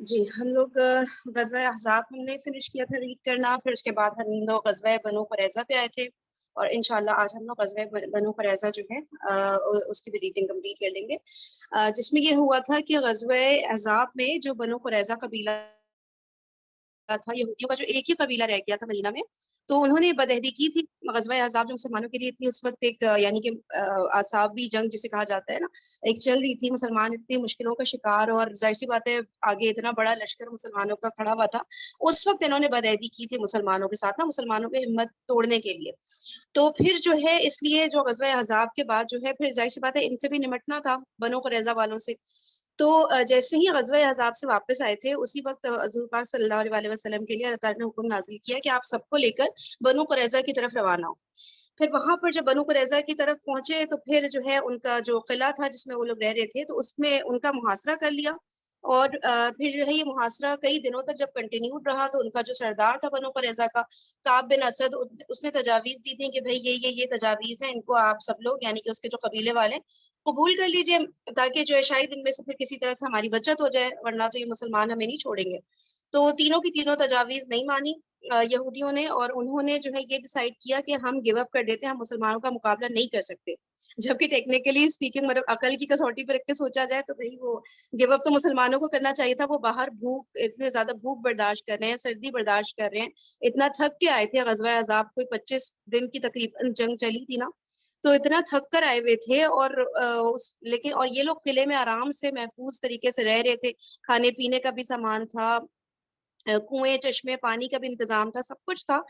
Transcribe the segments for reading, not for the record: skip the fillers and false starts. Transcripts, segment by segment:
جی ہم لوگ غزوہ احزاب ہم نے فنش کیا تھا ریڈ کرنا، پھر اس کے بعد ہم لوگ غزوہ بنو قریظہ پہ آئے تھے، اور انشاءاللہ آج ہم لوگ غزوہ بنو قریظہ جو ہے اس کی بھی ریڈنگ کمپلیٹ کر لیں گے، جس میں یہ ہوا تھا کہ غزوہ احزاب میں جو بنو قریظہ قبیلہ تھا، یہودیوں کا جو ایک ہی قبیلہ رہ گیا تھا مدینہ میں، تو انہوں نے بدعہدی کی تھی۔ غزوہ احزاب جو مسلمانوں کے لیے اتنی اس وقت ایک یعنی کہ اعصابی جنگ جسے کہا جاتا ہے نا، ایک چل رہی تھی، مسلمان اتنی مشکلوں کا شکار، اور ظاہر سی بات ہے آگے اتنا بڑا لشکر مسلمانوں کا کھڑا ہوا تھا، اس وقت انہوں نے بدعہدی کی تھی مسلمانوں کے ساتھ نا، مسلمانوں کی ہمت توڑنے کے لیے۔ تو پھر جو ہے اس لیے جو غزوہ احزاب کے بعد جو ہے پھر ظاہر سی بات ہے ان سے بھی نمٹنا تھا، بنو قریظہ والوں سے۔ تو جیسے ہی غزوہ احزاب سے واپس آئے تھے، اسی وقت حضور پاک صلی اللہ علیہ وسلم کے لیے اللہ تعالیٰ نے حکم نازل کیا کہ آپ سب کو لے کر بنو قریظہ کی طرف روانہ ہو۔ پھر وہاں پر جب بنو قریظہ کی طرف پہنچے تو پھر جو ہے ان کا جو قلعہ تھا جس میں وہ لوگ رہ رہے تھے، تو اس میں ان کا محاصرہ کر لیا، اور پھر جو ہے یہ محاصرہ کئی دنوں تک جب کنٹینیوڈ رہا، تو ان کا جو سردار تھا بنو قریظہ کا، کعب بن اسد، اس نے تجاویز دی تھی کہ بھئی یہ تجاویز ہیں، ان کو آپ سب لوگ یعنی کہ اس کے جو قبیلے والے قبول کر لیجئے، تاکہ جو ہے شاید ان میں سے پھر کسی طرح سے ہماری بچت ہو جائے، ورنہ تو یہ مسلمان ہمیں نہیں چھوڑیں گے۔ تو تینوں کی تینوں تجاویز نہیں مانی یہودیوں نے، اور انہوں نے جو ہے یہ ڈیسائیڈ کیا کہ ہم گیو اپ کر دیتے ہیں، ہم مسلمانوں کا مقابلہ نہیں کر سکتے، جبکہ ٹیکنیکلی اسپیکنگ مطلب عقل کی کسوٹی پر رکھ کے سوچا جائے تو بھئی وہ گیو اپ تو مسلمانوں کو کرنا چاہیے تھا۔ وہ باہر اتنے زیادہ بھوک برداشت کر رہے ہیں، سردی برداشت کر رہے ہیں، اتنا تھک کے آئے تھے، غزوہ احزاب کوئی 25 دن کی تقریباً جنگ چلی تھی نا، تو اتنا تھک کر آئے ہوئے تھے، اور لیکن اور یہ لوگ قلعے میں آرام سے محفوظ طریقے سے رہ رہے تھے، کھانے پینے کا بھی سامان تھا، کنویں چشمے پانی کا بھی انتظام تھا، سب کچھ تھا،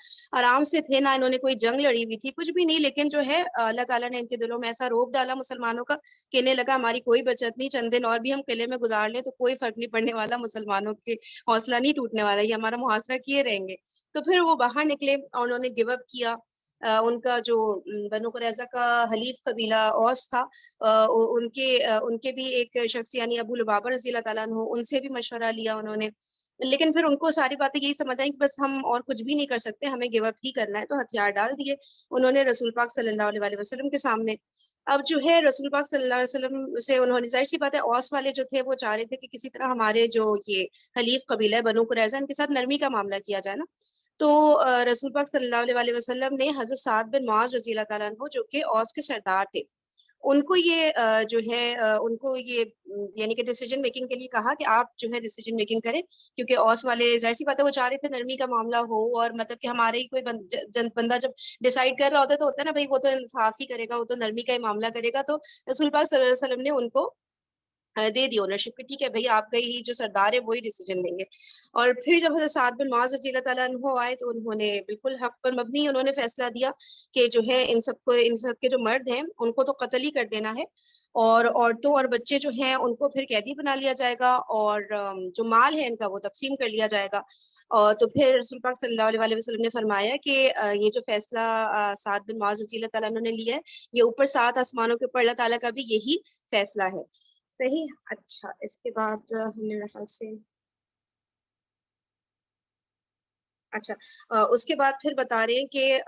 آرام سے تھے، نہ انہوں نے کوئی جنگ لڑی ہوئی تھی، کچھ بھی نہیں، لیکن جو ہے اللہ تعالیٰ نے ان کے دلوں میں ایسا روب ڈالا مسلمانوں کا، کہنے لگا ہماری کوئی بچت نہیں، چند دن اور بھی ہم قلعے میں گزار لیں تو کوئی فرق نہیں پڑنے والا، مسلمانوں کے حوصلہ نہیں ٹوٹنے والا، یہ ہمارا محاصرہ کیے رہیں گے۔ تو پھر وہ باہر نکلے اور انہوں نے گیو اپ کیا۔ ان کا جو بنو قریظہ کا حلیف قبیلہ اوس تھا، ان کے بھی ایک شخص یعنی ابو لبابہ رضی اللہ تعالیٰ عنہ، ان سے بھی مشورہ لیا انہوں نے، لیکن پھر ان کو ساری باتیں یہی سمجھ آئیں کہ بس ہم اور کچھ بھی نہیں کر سکتے، ہمیں گیو اپ ہی کرنا ہے، تو ہتھیار ڈال دیے انہوں نے رسول پاک صلی اللہ علیہ وسلم کے سامنے۔ اب جو ہے رسول پاک صلی اللہ علیہ وسلم سے انہوں نے ظاہر سی بات ہے اوس والے جو تھے وہ چاہ رہے تھے کہ کسی طرح ہمارے جو یہ حلیف قبیلہ ہے بنو قریظہ، ان کے ساتھ نرمی کا معاملہ کیا جائے نا۔ تو رسول پاک صلی اللہ علیہ وسلم نے حضرت سعد بن معاذ رضی اللہ تعالیٰ عنہ جو کہ اوس کے سردار تھے، ان کو یہ جو ہے ان کو یہ یعنی کہ ڈیسیجن میکنگ کے لیے کہا کہ آپ جو ہے ڈیسیجن میکنگ کریں، کیونکہ اوس والے ظاہر سی بات ہے وہ چاہ رہے تھے نرمی کا معاملہ ہو، اور مطلب کہ ہمارے ہی کوئی بندہ جب ڈیسائیڈ کر رہا ہوتا ہے تو ہوتا ہے نا بھائی وہ تو انصاف ہی کرے گا، وہ تو نرمی کا ہی معاملہ کرے گا، تو رسول پاک صلی اللہ علیہ وسلم نے ان کو دے دی اونرشپ کہ ٹھیک ہے بھائی آپ کا ہی جو سردار ہے وہی ڈیسیجن لیں گے۔ اور پھر جب حضرت سعد بن معاذ رضی اللہ تعالیٰ عنہ آئے تو انہوں نے بالکل حق پر مبنی انہوں نے فیصلہ دیا کہ جو ہے ان سب کے جو مرد ہیں ان کو تو قتل ہی کر دینا ہے، اور عورتوں اور بچے جو ہیں ان کو پھر قیدی بنا لیا جائے گا، اور جو مال ہے ان کا وہ تقسیم کر لیا جائے گا۔ اور تو پھر رسول پاک صلی اللہ علیہ وسلم نے فرمایا کہ یہ جو فیصلہ سعد بن معاذ رضی اللہ تعالیٰ عنہ نے لیا ہے، یہ اوپر 7 آسمانوں کے اوپر اللہ تعالیٰ کا بھی یہی فیصلہ ہے۔ صحیح، اچھا اس کے بعد ہم نے میرے خیال سے اچھا اس کے بعد پھر بتا رہے ہیں کہ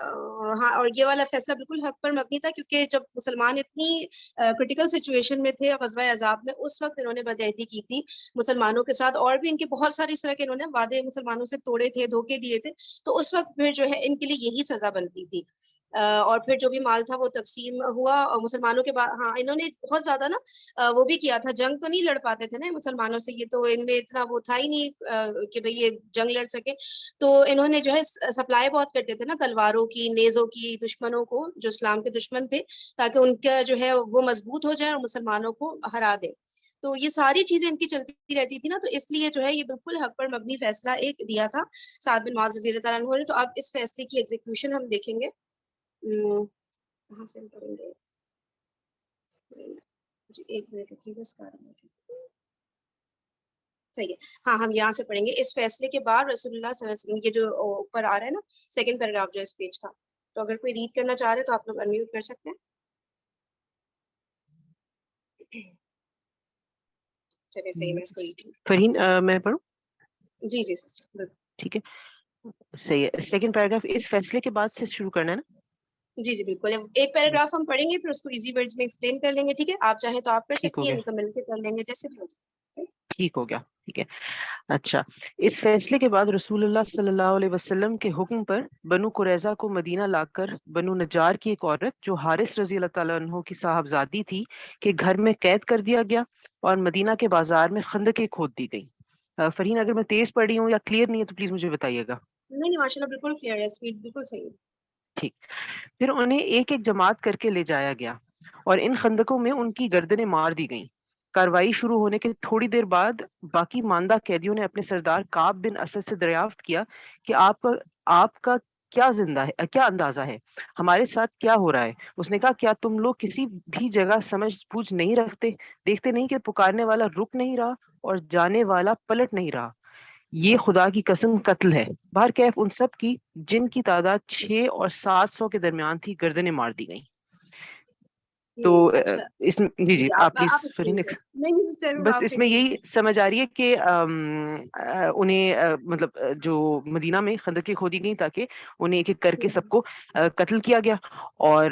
ہاں، اور یہ والا فیصلہ بالکل حق پر مبنی تھا، کیونکہ جب مسلمان اتنی کرٹیکل سچویشن میں تھے غزوہ عذاب میں، اس وقت انہوں نے بدعہدی کی تھی مسلمانوں کے ساتھ، اور بھی ان کے بہت ساری اس طرح کے انہوں نے وعدے مسلمانوں سے توڑے تھے، دھوکے دیے تھے، تو اس وقت پھر جو ہے ان کے لیے یہی سزا بنتی تھی۔ اور پھر جو بھی مال تھا وہ تقسیم ہوا، اور مسلمانوں کے بعد ہاں انہوں نے بہت زیادہ نا وہ بھی کیا تھا، جنگ تو نہیں لڑ پاتے تھے نا مسلمانوں سے، یہ تو ان میں اتنا وہ تھا ہی نہیں کہ بھئی یہ جنگ لڑ سکے، تو انہوں نے جو ہے سپلائی بہت کرتے تھے نا تلواروں کی، نیزوں کی دشمنوں کو جو اسلام کے دشمن تھے، تاکہ ان کا جو ہے وہ مضبوط ہو جائے اور مسلمانوں کو ہرا دے۔ تو یہ ساری چیزیں ان کی چلتی رہتی تھی نا، تو اس لیے جو ہے یہ بالکل حق پر مبنی فیصلہ ایک دیا تھا سعد بن معاذ رضی اللہ تعالیٰ عنہ نے۔ تو اب اس فیصلے کی ایگزیکیوشن ہم دیکھیں گے، کہاں سے ہم پڑھیں گے؟ جی ایک منٹ رکیے بس، صحیح ہے، ہاں ہم یہاں سے پڑھیں گے۔ اس فیصلے کے بعد رسول اللہ صلی اللہ علیہ وسلم، یہ جو اوپر آ رہا ہے نا سیکنڈ پیراگراف جو اس پیج کا، تو اگر کوئی ریڈ کرنا چاہ رہے تو آپ لوگ انمیوٹ کر سکتے ہیں۔ چلیے صحیح، میں اس کو ریڈ فرحین میں پڑھوں؟ جی جی سسٹر بالکل ٹھیک ہے، صحیح ہے۔ سیکنڈ پیراگراف اس فیصلے کے بعد سے شروع کرنا ہے نا؟ جی جی بالکل، ایک پیراگراف ہم پڑھیں گے پھر اس کو ایزی ورڈز میں ایکسپلین کر لیں گے، ٹھیک ہے؟ آپ چاہیں تو آپ کر ٹھیک ہو سکتی ہیں، گیا، نہیں تو مل کے کر لیں گے، جیسے بھی ہو جائے۔ سے. ٹھیک ہو گیا، ٹھیک ہے. اچھا، اس فیصلے کے بعد رسول اللہ صلی اللہ علیہ وسلم کے حکم پر بنو قریظہ کو مدینہ لا کر بنو نجار کی ایک عورت جو حارث رضی اللہ تعالیٰ عنہ کی صاحبزادی تھی کہ گھر میں قید کر دیا گیا اور مدینہ کے بازار میں خندقیں کھود دی گئی. فرحین، اگر میں تیز پڑھ رہی ہوں یا کلیئر نہیں ہے تو پلیز مجھے بتائیے گا. نہیں نہیں، ماشاء اللہ بالکل کلیئر ہے، اسپیڈ بالکل صحیح ہے. ٹھیک. پھر انہیں ایک ایک جماعت کر کے لے جایا گیا اور ان خندقوں میں ان کی گردنیں مار دی گئیں. کاروائی شروع ہونے کے تھوڑی دیر بعد باقی ماندہ قیدیوں نے اپنے سردار کعب بن اسد سے دریافت کیا کہ آپ کا کیا اندازہ ہے، ہمارے ساتھ کیا ہو رہا ہے. اس نے کہا، کیا تم لوگ کسی بھی جگہ سمجھ بوجھ نہیں رکھتے؟ دیکھتے نہیں کہ پکارنے والا رک نہیں رہا اور جانے والا پلٹ نہیں رہا؟ یہ خدا کی قسم قتل ہے. بہر کیف ان سب کی، جن کی تعداد 600 اور 700 کے درمیان تھی، گردنیں مار دی گئیں. تو اچھا اس جی جی، جی آپ پلیز آپ سوری. ایکسپلین کریں. نہیں نہیں سسٹر، بس آپ اس میں یہی کنٹینیو. سمجھ آ رہی ہے کہ انہیں مطلب جو مدینہ میں خندقیں کھودی گئیں تاکہ انہیں ایک ایک کر کے سب کو قتل کیا گیا. اور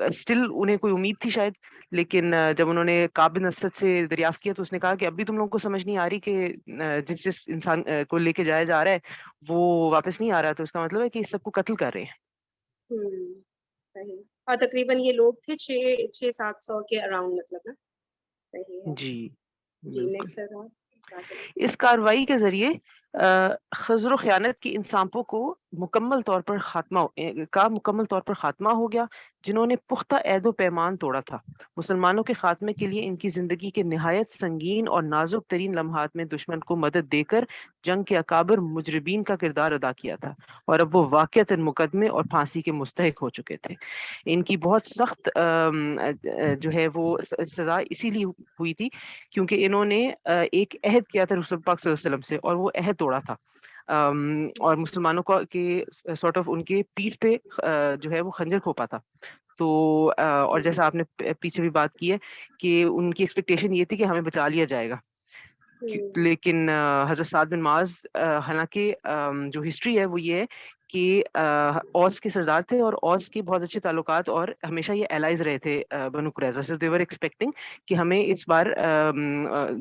اسٹل انہیں کوئی امید تھی شاید، لیکن جب انہوں نے کعب بن اسد سے دریافت کیا تو اس نے کہا کہ اب بھی تم لوگوں کو سمجھ نہیں آ رہی کہ جس انسان کو لے کے جایا جا رہا ہے وہ واپس نہیں آ رہا، تو اس کا مطلب ہے کہ اس سب کو قتل کر رہے ہیں. صحیح. اور تقریباً یہ لوگ تھے 600-700 کے اراؤنڈ، مطلب نا. صحیح ہے. جی جی، بالکل. Next paragraph. اس کاروائی کے ذریعے خضر و خیانت کی انسانوں کو مکمل طور پر خاتمہ ہو گیا جنہوں نے پختہ عہد و پیمان توڑا تھا. مسلمانوں کے خاتمے کے لیے ان کی زندگی کے نہایت سنگین اور نازک ترین لمحات میں دشمن کو مدد دے کر جنگ کے اکابر مجربین کا کردار ادا کیا تھا، اور اب وہ واقعتاً مقدمے اور پھانسی کے مستحق ہو چکے تھے. ان کی بہت سخت جو ہے وہ سزا اسی لیے ہوئی تھی کیونکہ انہوں نے ایک عہد کیا تھا رسول پاک صلی اللہ علیہ وسلم سے اور وہ عہد توڑا تھا. اور مسلمانوں کو کہ سارٹ آف ان کے پیٹھ پہ جو ہے وہ خنجر کھوپا تھا. تو اور جیسا آپ نے پیچھے بھی بات کی ہے کہ ان کی ایکسپیکٹیشن یہ تھی کہ ہمیں بچا لیا جائے گا، لیکن حضرت سعد بن معاذ حالانکہ جو ہسٹری ہے وہ یہ ہے کہ اوس کے سردار تھے اور اوس کے بہت اچھے تعلقات اور ہمیشہ یہ الائز رہے تھے بنو قریظہ سے. دے ور ایکسپیکٹنگ کہ ہمیں اس بار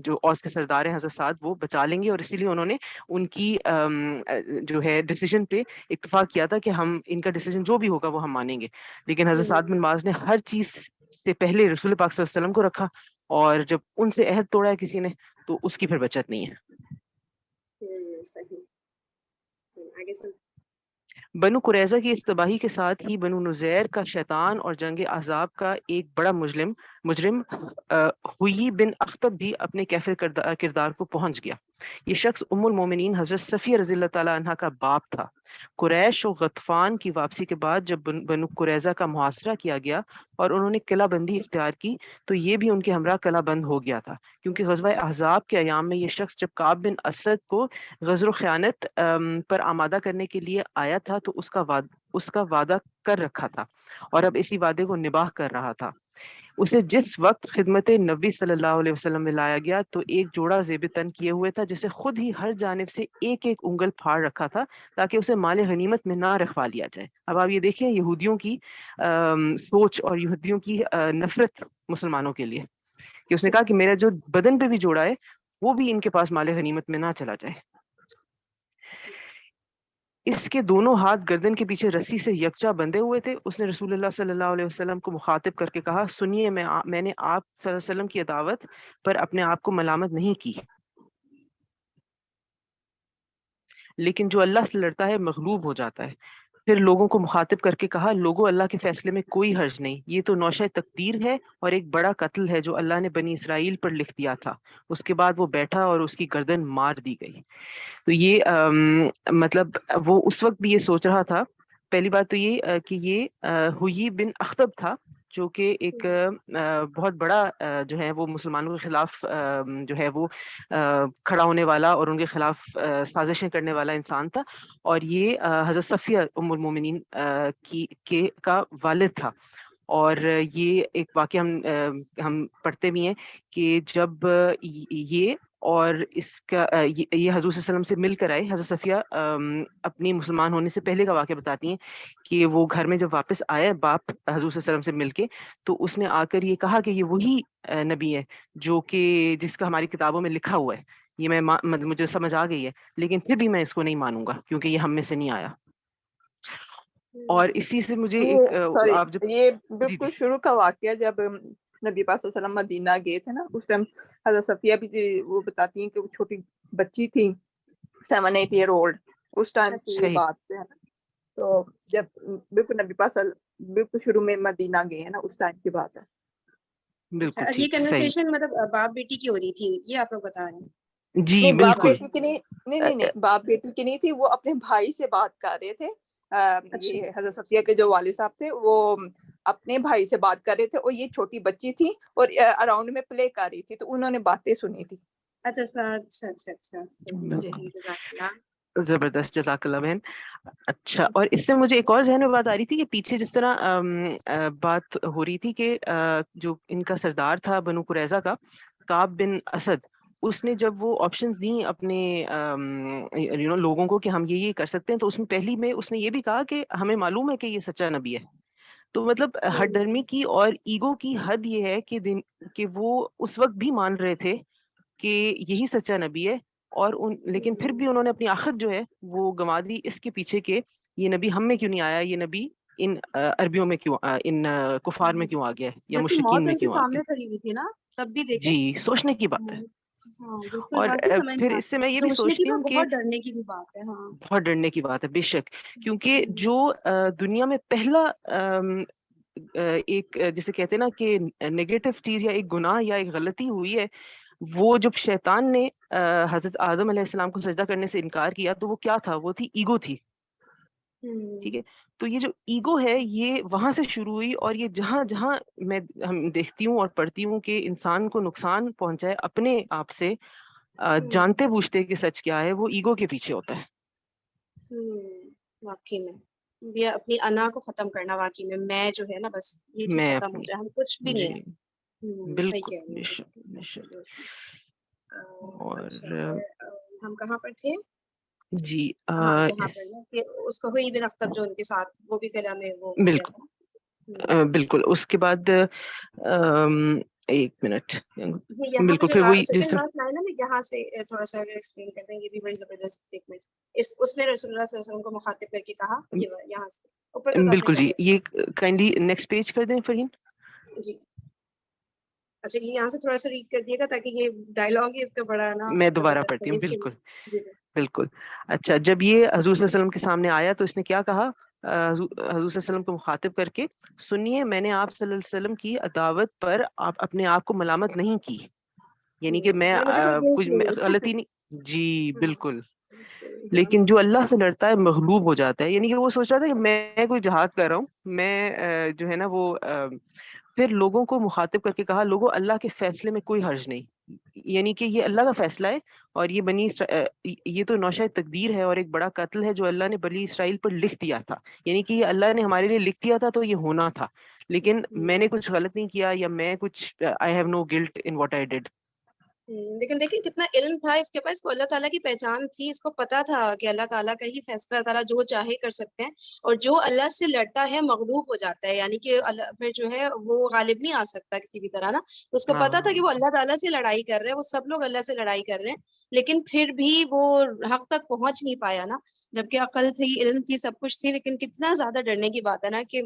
جو اوس کے سردار ہیں حضرت سعد وہ بچا لیں گے، اور اسی لیے انہوں نے ان کی جو ہے ڈیسیجن پہ اتفاق کیا تھا کہ ہم ان کا ڈیسیجن جو بھی ہوگا وہ ہم مانیں گے. لیکن حضرت سعد بن معاذ نے ہر چیز سے پہلے رسول پاک صلی اللہ علیہ وسلم کو رکھا، اور جب ان سے عہد توڑا ہے کسی نے تو اس کی پھر بچت نہیں ہے. آگے چل. بنو قریظہ کی اس تباہی کے ساتھ ہی بنو نذیر کا شیطان اور جنگ احزاب کا ایک بڑا مجرم ہوئی بن اخطب بھی اپنے کیفر کردار کو پہنچ گیا. یہ شخص ام المومنین حضرت صفیہ رضی اللہ تعالی عنہا کا باپ تھا. قریش و غطفان کی واپسی کے بعد جب بنو قریظہ کا محاصرہ کیا گیا اور انہوں نے قلعہ بندی اختیار کی تو یہ بھی ان کے ہمراہ قلعہ بند ہو گیا تھا، کیونکہ غزوہ احزاب کے ایام میں یہ شخص جب کعب بن اسد کو غزر و خیانت پر آمادہ کرنے کے لیے آیا تھا تو اس کا وعدہ کر رکھا تھا اور اب اسی وعدے کو نباہ کر رہا تھا. اسے جس وقت خدمت نبی صلی اللہ علیہ وسلم میں لایا گیا تو ایک جوڑا زیب تن کیے ہوئے تھا جسے خود ہی ہر جانب سے ایک ایک انگل پھاڑ رکھا تھا تاکہ اسے مال غنیمت میں نہ رکھوا لیا جائے. اب آپ یہ دیکھیں یہودیوں کی سوچ اور یہودیوں کی نفرت مسلمانوں کے لیے، کہ اس نے کہا کہ میرا جو بدن پہ بھی جوڑا ہے وہ بھی ان کے پاس مال غنیمت میں نہ چلا جائے. اس کے دونوں ہاتھ گردن کے پیچھے رسی سے یکجا بندھے ہوئے تھے. اس نے رسول اللہ صلی اللہ علیہ وسلم کو مخاطب کر کے کہا، سنیے، میں نے آپ صلی اللہ علیہ وسلم کی عداوت پر اپنے آپ کو ملامت نہیں کی، لیکن جو اللہ سے لڑتا ہے مغلوب ہو جاتا ہے. پھر لوگوں کو مخاطب کر کے کہا، لوگوں، اللہ کے فیصلے میں کوئی حرج نہیں، یہ تو نوشہ تقدیر ہے اور ایک بڑا قتل ہے جو اللہ نے بنی اسرائیل پر لکھ دیا تھا. اس کے بعد وہ بیٹھا اور اس کی گردن مار دی گئی. تو یہ مطلب وہ اس وقت بھی یہ سوچ رہا تھا. پہلی بات تو یہ کہ یہ ہوئی بن اخطب تھا جو کہ ایک بہت بڑا جو ہے وہ مسلمانوں کے خلاف جو ہے وہ کھڑا ہونے والا اور ان کے خلاف سازشیں کرنے والا انسان تھا، اور یہ حضرت صفیہ ام المومنین کا والد تھا. اور یہ ایک واقعہ ہم پڑھتے بھی ہیں کہ جب یہ اور اس کا یہ حضور صلی اللہ علیہ وسلم سے مل کر آئے. حضرت صفیہ اپنی مسلمان ہونے سے پہلے کا واقعہ بتاتی ہیں کہ وہ گھر میں جب واپس آئے باپ حضور صلی اللہ علیہ وسلم سے مل کے, تو اس نے آ کر یہ کہا کہ یہ وہی نبی ہے جو کہ جس کا ہماری کتابوں میں لکھا ہوا ہے, یہ میں مجھے سمجھ آ گئی ہے, لیکن پھر بھی میں اس کو نہیں مانوں گا کیونکہ یہ ہم میں سے نہیں آیا. اور اسی سے مجھے ایک آپ جب یہ جی بالکل شروع کا واقعہ جب نبی پاک صلی اللہ علیہ وسلم مدینہ گئے تھے نا, اس ٹائم حضرت صفیہ بھی وہ بتاتی ہیں کہ وہ چھوٹی بچی تھی 7-8 ایئر اولڈ, اس ٹائم کی یہ صحیح بات ہے نا. تو جب بالکل نبی پاک بالکل شروع میں مدینہ گئے ہیں نا, اس ٹائم کی بات ہے. بالکل یہ ٹھیک صحیح. کنورسیشن مطلب باپ بیٹی کی ہو رہی تھی, یہ آپ لوگ بتا رہے ہیں؟ جی نہیں باپ بالکل. بیٹی کی نہیں باپ بیٹی کی نہیں تھی, وہ اپنے بھائی سے بات کر رہے تھے. اچھا یہ حضرت صفیہ کے جو والد صاحب تھے وہ اپنے بھائی سے بات کر رہے تھے, اور یہ چھوٹی بچی تھی اور اراؤنڈ میں پلے کر رہی تھی, تو انہوں نے باتیں سنی تھی. اچھا صحیح بالکل. صحیح, جزاک اللہ. زبردست, جزاک اللہ بہن. اچھا, اور اس سے مجھے ایک اور ذہن میں بات آ رہی تھی کہ پیچھے جس طرح بات ہو رہی تھی کہ جو ان کا سردار تھا بنو قریظہ کا, کعب بن اسد, اس نے جب وہ آپشنز دیں اپنے لوگوں کو کہ ہم یہ کر سکتے ہیں, تو اس میں پہلی میں اس نے یہ بھی کہا کہ ہمیں معلوم ہے کہ یہ سچا نبی ہے. تو مطلب ہٹ درمی کی اور ایگو کی حد یہ ہے کہ وہ اس وقت بھی مان رہے تھے کہ یہی سچا نبی ہے, اور لیکن پھر بھی انہوں نے اپنی آخرت جو ہے وہ گنوا دی اس کے پیچھے کہ یہ نبی ہم میں کیوں نہیں آیا, یہ نبی ان عربیوں میں کیوں, ان کفار میں کیوں آ گیا ہے, یا جبکہ مشرکین موت میں ان کے کیوں آ گیا. سامنے کھڑی ہوئی تھی نا, تب بھی دیکھیں. جی سوچنے کی بات ہے. ہاں بالکل, اور واقعی سمجھ پھر میں اس سے میں یہ بھی سوچنے کی سوچتی ہوں بات, کہ بہت ڈرنے کی بھی بات ہے. ہاں بہت ڈرنے کی بات ہے بے شک, کیونکہ جو دنیا میں پہلا ایک جسے کہتے ہیں نا کہ نیگیٹو چیز یا ایک گناہ یا ایک غلطی ہوئی ہے, وہ جب شیطان نے حضرت آدم علیہ السلام کو سجدہ کرنے سے انکار کیا, تو وہ کیا تھا, وہ تھی ایگو تھی. ٹھیک ہے, تو یہ جو ایگو ہے یہ وہاں سے شروع ہوئی, اور یہ جہاں جہاں ہم دیکھتی ہوں اور پڑھتی ہوں کہ انسان کو نقصان پہنچائے اپنے آپ سے جانتے بوجھتے کہ سچ کیا ہے, وہ ایگو کے پیچھے ہوتا ہے. واقعی میں یہ اپنی انا کو ختم کرنا, واقعی میں جو ہے نا, بس یہ چیز میں ختم ہو اپنی جائے, ہم کچھ بھی نہیں جی ہے. صحیح بالکل کہہ رہی بے ہیں شک بے شک. بالکل. اور اچھا, اور ہم کہاں پر تھے؟ جی ہاں یہاں پر نا کہ اس کو ہوئی بن اختب جو ان کے ساتھ وہ بھی کلام میں وہ ہو گیا بالکل تھا. بالکل. اس کے بعد ایک منٹ, یہاں پہ بالکل جو پھر وہی جس سیکنڈ طرح لاسٹ لائن ہے نا, یہاں سے تھوڑا سا اگر ایکسپلین کر دیں, یہ بھی بڑی زبردست اسٹیٹمنٹ. اس نے رسول اللہ صلی اللہ علیہ وسلم کو مخاطب کر کے کہا, یہ یہاں سے اوپر کا تو آپ نے بالکل کر جی, دیا. یہ کائنڈلی نیکسٹ پیج کر دیں فرہین. جی اچھا, یہ یہاں سے تھوڑا سا ریڈ کر دیے گا تاکہ یہ ڈائلگ ہی اس کا بڑا نا میں دوبارہ زبردست پڑھتی ہے ہوں. اس کے بالکل لیے. جی جی بالکل. اچھا, جب یہ حضور صلی اللہ علیہ وسلم کے سامنے آیا تو اس نے کیا کہا, حضور صلی اللہ علیہ وسلم کو مخاطب کر کے, سنیے میں نے آپ صلی اللہ علیہ وسلم کی عداوت پر آپ اپنے آپ کو ملامت نہیں کی, یعنی کہ میں مجھے کوئی گنت کچھ نہیں ہے. غلطی نہیں. جی بالکل. ہاں لیکن جو اللہ سے لڑتا ہے مغلوب ہو جاتا ہے, یعنی کہ وہ سوچ رہا تھا کہ میں کوئی جہاد کر رہا ہوں, میں جو ہے نا وہ پھر لوگوں کو مخاطب کر کے کہا, لوگوں اللہ کے فیصلے میں کوئی حرج نہیں, یعنی کہ یہ اللہ کا فیصلہ ہے, اور یہ یہ تو نوشہ تقدیر ہے اور ایک بڑا قتل ہے جو اللہ نے بنی اسرائیل پر لکھ دیا تھا, یعنی کہ یہ اللہ نے ہمارے لیے لکھ دیا تھا تو یہ ہونا تھا, لیکن میں نے کچھ غلط نہیں کیا, یا میں کچھ I have no guilt in what I did. لیکن دیکھیں کتنا علم تھا اس کے پاس, کو اللہ تعالیٰ کی پہچان تھی, اس کو پتا تھا کہ اللہ تعالیٰ کا ہی فیصلہ, تعالیٰ جو چاہے کر سکتے ہیں, اور جو اللہ سے لڑتا ہے مغلوب ہو جاتا ہے, یعنی کہ اللہ پھر جو ہے وہ غالب نہیں آ سکتا کسی بھی طرح نا. تو اس کو پتا تھا کہ وہ اللہ تعالیٰ سے لڑائی کر رہے ہیں, وہ سب لوگ اللہ سے لڑائی کر رہے ہیں, لیکن پھر بھی وہ حق تک پہنچ نہیں پایا نا, جبکہ عقل تھی, علم تھی, سب کچھ تھی, لیکن کتنا زیادہ ڈرنے کی بات ہے نا کہ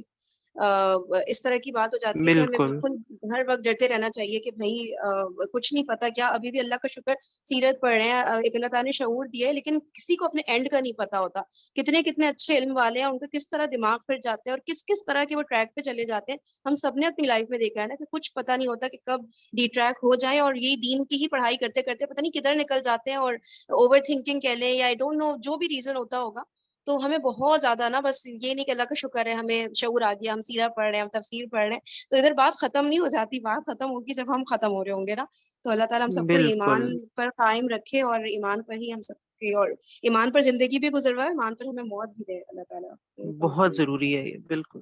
اس طرح کی بات ہو جاتی ہے کہ ہمیں بالکل بالکل ہر وقت ڈرتے رہنا چاہیے کہ بھائی کچھ نہیں پتا کیا, ابھی بھی اللہ کا شکر سیرت پڑھ رہے ہیں, ایک اللہ تعالیٰ نے شعور دیا ہے, لیکن کسی کو اپنے اینڈ کا نہیں پتا ہوتا. کتنے اچھے علم والے ہیں, ان کا کس طرح دماغ پھر جاتے ہیں اور کس طرح کے وہ ٹریک پہ چلے جاتے ہیں. ہم سب نے اپنی لائف میں دیکھا ہے نا کہ کچھ پتا نہیں ہوتا کہ کب ڈی ٹریک ہو جائے, اور یہی دین کی ہی پڑھائی کرتے کرتے پتہ نہیں کدھر نکل جاتے ہیں, اور اوور تھنکنگ کہہ لیں یا آئی ڈونٹ نو جو بھی ریزن ہوتا ہوگا. تو ہمیں بہت زیادہ نا, بس یہ نہیں کہ اللہ کا شکر ہے ہمیں شعور آ گیا, ہم سیرت پڑھ رہے ہیں, ہم تفسیر پڑھ رہے ہیں, تو ادھر بات ختم نہیں ہو جاتی, بات ختم ہوگی جب ہم ختم ہو رہے ہوں گے نا. تو اللہ تعالیٰ ہم سب کو ایمان بالکل پر قائم رکھے, اور ایمان پر ہی ہم سب کی, اور ایمان پر زندگی بھی گزروا ہے, ایمان پر ہمیں موت بھی دے اللہ تعالیٰ. بہت ضروری ہے یہ. بالکل.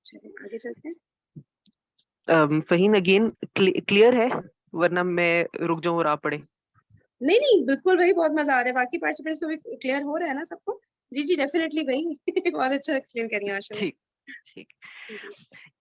چلیں آگے چلتے ہیں. فہیم اگین کلیئر ہے. ورنہ میں رک جاؤں اور آپ پڑھیں. نہیں نہیں بالکل بھائی, بہت مزہ آ رہا ہے. باقی پارٹیسپینٹس کو بھی کلیئر ہو رہا ہے نا سب کو؟ جی جی ڈیفینیٹلی بھائی بہت اچھا ایکسپلین کریے ماشاء اللہ. ٹھیک ٹھیک.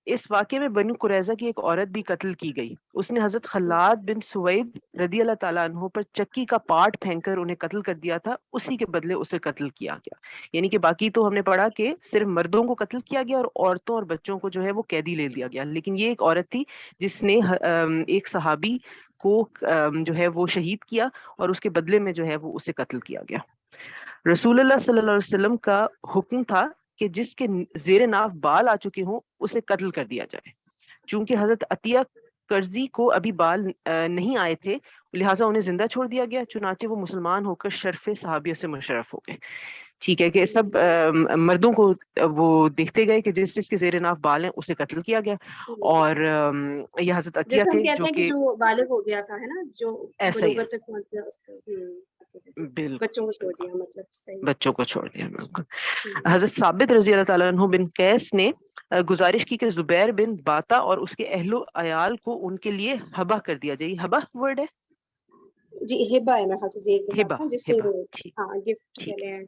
اس واقعے میں بنو قریظہ کی ایک عورت بھی قتل کی گئی. اس نے حضرت خلاد بن سوید رضی اللہ تعالیٰ عنہ پر چکی کا پارٹ پھینک کر انہیں قتل کر دیا تھا. اسی کے بدلے اسے قتل کیا گیا. یعنی کہ باقی تو ہم نے پڑھا کہ صرف مردوں کو قتل کیا گیا اور عورتوں اور بچوں کو جو ہے وہ قیدی لے لیا گیا. لیکن یہ ایک عورت تھی جس نے ایک صحابی کو جو ہے وہ شہید کیا اور اس کے بدلے میں جو ہے وہ اسے قتل کیا گیا. رسول اللہ صلی اللہ علیہ وسلم کا حکم تھا کہ جس کے زیر ناف بال آ چکے ہوں اسے قتل کر دیا جائے. چونکہ حضرت عطیہ کرزی کو ابھی بال نہیں آئے تھے لہٰذا انہیں زندہ چھوڑ دیا گیا. چنانچہ وہ مسلمان ہو کر شرف صحابیت سے مشرف ہو گئے. ٹھیک ہے کہ سب مردوں کو وہ دیکھتے گئے کہ جس جس کے زیر ناف بال ہیں اسے قتل کیا گیا. اور یہ حضرت عطیہ جیسے ہم تھے کہتے جو ہیں کہ جو بالغ ہو گیا تھا ہے نا, جو ایسا ہی بلوغت تک پہنچ گیا اس کو بالکل بچوں کو چھوڑ دیا, مطلب صحیح. بچوں کو چھوڑ دیا. بالکل. حضرت ثابت رضی اللہ تعالیٰ عنہ بن قیس نے گزارش کی کہ زبیر بن باتا اور اس کے اہل و عیال کو ان کے لیے ہبہ کر دیا جائے. ہبہ ورڈ ہے جی ہبا ہے میرے خیال سے زیر کے ہبہ. ساتھ نا, جس سے ہبہ ٹھیک ہاں گفٹ ٹھیک. چلے ہیں.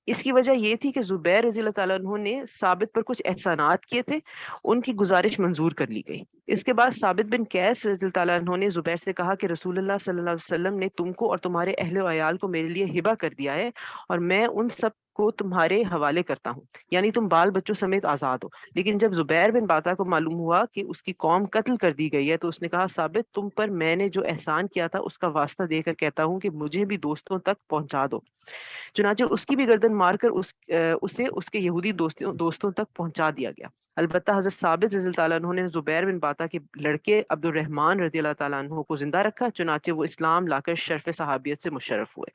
اس کی وجہ یہ تھی کہ زبیر رضی اللہ تعالیٰ عنہ نے ثابت پر کچھ احسانات کیے تھے. ان کی گزارش منظور کر لی گئی. اس کے بعد ثابت بن قیس رضی اللہ تعالیٰ عنہ نے زبیر سے کہا کہ رسول اللہ صلی اللہ علیہ وسلم نے تم کو اور تمہارے اہل و عیال کو میرے لیے ہبہ کر دیا ہے اور میں ان سب کو تمہارے حوالے کرتا ہوں, یعنی تم بال بچوں سمیت آزاد ہو. لیکن جب زبیر بن باتا کو معلوم ہوا کہ اس کی قوم قتل کر دی گئی ہے تو اس نے کہا ثابت تم پر میں نے جو احسان کیا تھا اس کا واسطہ دے کر کہتا ہوں کہ مجھے بھی دوستوں تک پہنچا دو. چنانچہ اس کی بھی گردن مار کر اسے اس کے یہودی دوستوں تک پہنچا دیا گیا. البتہ حضرت ثابت رضی اللہ تعالیٰ عنہ نے زبیر بن باتا کے لڑکے عبد الرحمن رضی اللہ تعالیٰ عنہ کو زندہ رکھا. چنانچہ وہ اسلام لا کر شرف صحابیت سے مشرف ہوئے.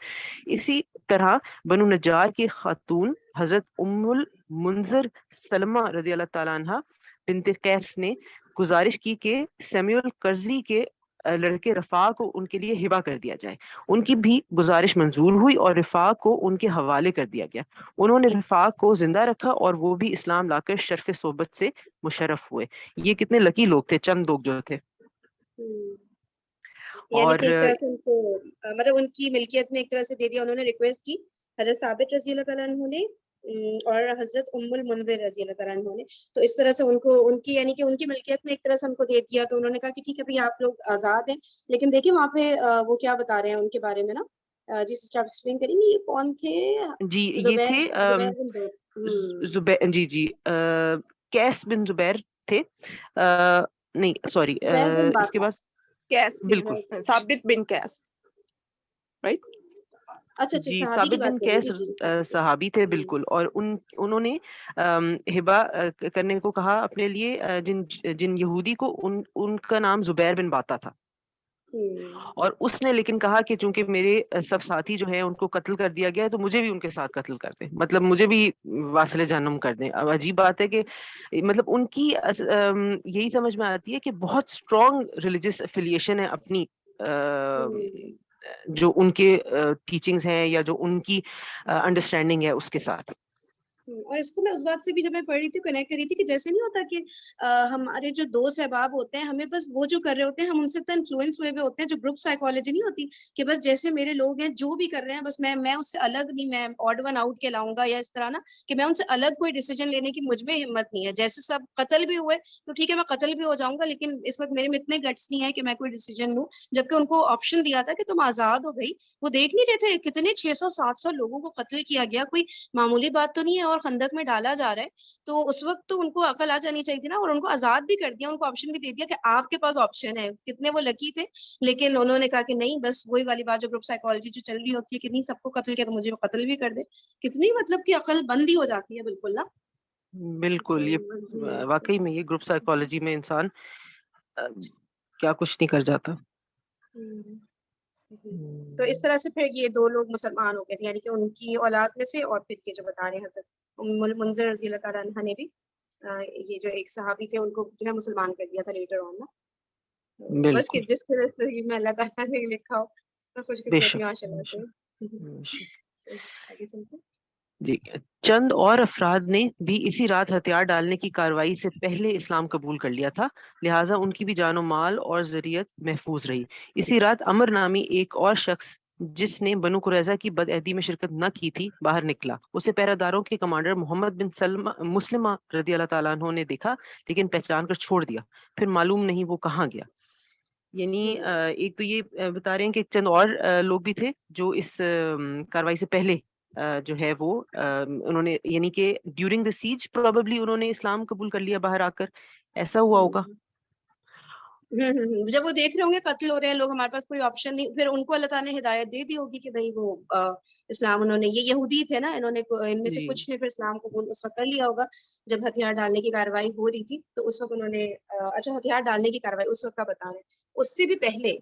اسی طرح بنو نجار کی خاتون حضرت ام المنذر سلمہ رضی اللہ تعالیٰ عنہ بنت قیس نے گزارش کی کہ سیمیول کرزی کے لڑکے رفاع کو ان کے لیے ہبہ کر دیا جائے. ان کی بھی گزارش منظور ہوئی اور رفاع کو ان کے حوالے کر دیا گیا. انہوں نے رفاع کو زندہ رکھا اور وہ بھی اسلام لا کر شرف صحبت سے مشرف ہوئے. یہ کتنے لکی لوگ تھے, چند لوگ جو تھے. یعنی اور کہ ایک طرح سے ان کو مطلب ان کی ملکیت میں ایک طرح سے دے دیا. انہوں نے ریکویسٹ کی حضرت ثابت رضی اللہ تعالیٰ عنہ نے اور حضرت ام المنذر رضی اللہ تعالیٰ عنہ نے, تو اس طرح سے ان کو ان کی یعنی کہ ان کی ملکیت میں ایک طرح سے ان کو دے دیا. تو انہوں نے کہا کہ ٹھیک ہے بھائی آپ لوگ آزاد ہیں. لیکن دیکھیں وہاں پہ وہ کیا بتا رہے ہیں ان کے بارے میں نا, جی سسٹر ایکسپلین کریں گے یہ کون تھے؟ جی یہ تھے جی جی قیس بن زبیر تھے. نہیں سوری زبیر بن اس کے باتا. بعد قیس بالکل ثابت بن قیس رائٹ. اچھا جی صحابی کی ثابت بن بات قیس کریں. صحابی تھے بالکل. اور انہوں نے ہبہ کرنے کو کہا اپنے لیے جن یہودی کو ان کا نام زبیر بن باتا تھا. اور اس نے لیکن کہا کہ چونکہ میرے سب ساتھی جو ہیں ان کو قتل کر دیا گیا ہے تو مجھے بھی ان کے ساتھ قتل کر دیں, مطلب مجھے بھی واصل جہنم کر دیں. اب عجیب بات ہے کہ مطلب ان کی یہی سمجھ میں آتی ہے کہ بہت اسٹرانگ ریلیجس افیلیشن ہے اپنی جو ان کے ٹیچنگز ہیں یا جو ان کی انڈرسٹینڈنگ ہے اس کے ساتھ. اور اس کو میں اس بات سے بھی جب میں پڑھ رہی تھی کنیکٹ کر رہی تھی کہ جیسے نہیں ہوتا کہ ہمارے جو دوست احباب ہوتے ہیں ہمیں بس وہ جو کر رہے ہوتے ہیں ہم ان سے اتنا انفلوئنس ہوئے ہوتے ہیں, جو گروپ سائیکالوجی نہیں ہوتی کہ بس جیسے میرے لوگ ہیں جو بھی کر رہے ہیں بس میں اس سے الگ نہیں, میں آڈ ون آؤٹ کے لاؤں گا یا اس طرح نا کہ میں ان سے الگ کوئی ڈیسیجن لینے کی مجھ میں ہمت نہیں ہے. جیسے سب قتل بھی ہوئے تو ٹھیک ہے میں قتل بھی ہو جاؤں گا, لیکن اس وقت میرے میں اتنے گٹس نہیں ہے کہ میں کوئی ڈیسیجن لوں. جبکہ ان کو آپشن دیا تھا کہ تم آزاد ہو بھائی. وہ دیکھ نہیں رہے تھے کتنے 600-700 لوگوں کو قتل کیا گیا, کوئی معمولی بات تو نہیں ہے, اور خندق میں ڈالا جا رہا ہے. تو اس وقت تو ان کو عقل آ جانی چاہیے تھی نا, اور ان کو آزاد بھی کر دیا, ان کو آپشن بھی دے دیا کہ آپ کے پاس آپشن ہے. کتنے وہ لکی تھے. لیکن انہوں نے کہا کہ نہیں, بس وہی والی بات جو گروپ سائیکالوجی جو چل رہی ہوتی ہے کہ نہیں سب کو قتل کیا تو مجھے قتل بھی کر دے. کتنی مطلب کہ عقل بندی ہو جاتی ہے بالکل نا. بالکل. یہ واقعی میں یہ گروپ سائیکالوجی میں انسان کیا کچھ نہیں کر جاتا. تو اس طرح سے پھر یہ دو لوگ مسلمان ہو گئے تھے, یعنی کہ ان کی اولاد میں سے, اور پھر یہ جو بتا رہے ہیں حضرت ام المنذر رضی اللہ تعالیٰ عنہ نے بھی یہ جو ایک صحابی تھے ان کو جو ہے مسلمان کر دیا تھا لیٹر آن نا. بس کہ جس طرح سے میں اللہ تعالیٰ نے لکھا ہو تو خوش بے قسمتی شک ماشاء اللہ سے. آگے چلتے. جی چند اور افراد نے بھی اسی رات ہتھیار ڈالنے کی کارروائی سے پہلے اسلام قبول کر لیا تھا، لہٰذا ان کی بھی جان و مال اور ذریت محفوظ رہی۔ اسی رات عمر نامی ایک اور شخص جس نے بنو قریظہ کی بدعہدی میں شرکت نہ کی تھی باہر نکلا، اسے پہرہ داروں کے کمانڈر محمد بن مسلمہ رضی اللہ تعالیٰ عنہ نے دیکھا لیکن پہچان کر چھوڑ دیا، پھر معلوم نہیں وہ کہاں گیا۔ یعنی ایک تو یہ بتا رہے ہیں کہ چند اور لوگ بھی تھے جو اس کاروائی سے پہلے جو ہے وہ انہوں نے یعنی کہ ڈیورنگ دا سیج پروبیبلی انہوں نے اسلام قبول کر لیا باہر آ کر، ایسا ہوا ہوگا۔ جب وہ دیکھ رہے ہوں گے قتل ہو رہے ہیں لوگ، ہمارے پاس کوئی آپشن نہیں، پھر ان کو اللہ تعالیٰ نے ہدایت دے دی ہوگی کہ بھائی وہ اسلام، انہوں نے یہ یہودی تھے نا، انہوں نے ان میں سے کچھ نے پھر اسلام قبول اس وقت کر لیا ہوگا جب ہتھیار ڈالنے کی کارروائی ہو رہی تھی، تو اس وقت انہوں نے اچھا ہتھیار ڈالنے کی کارروائی اس وقت کا بتا رہے ہیں، اس سے بھی پہلے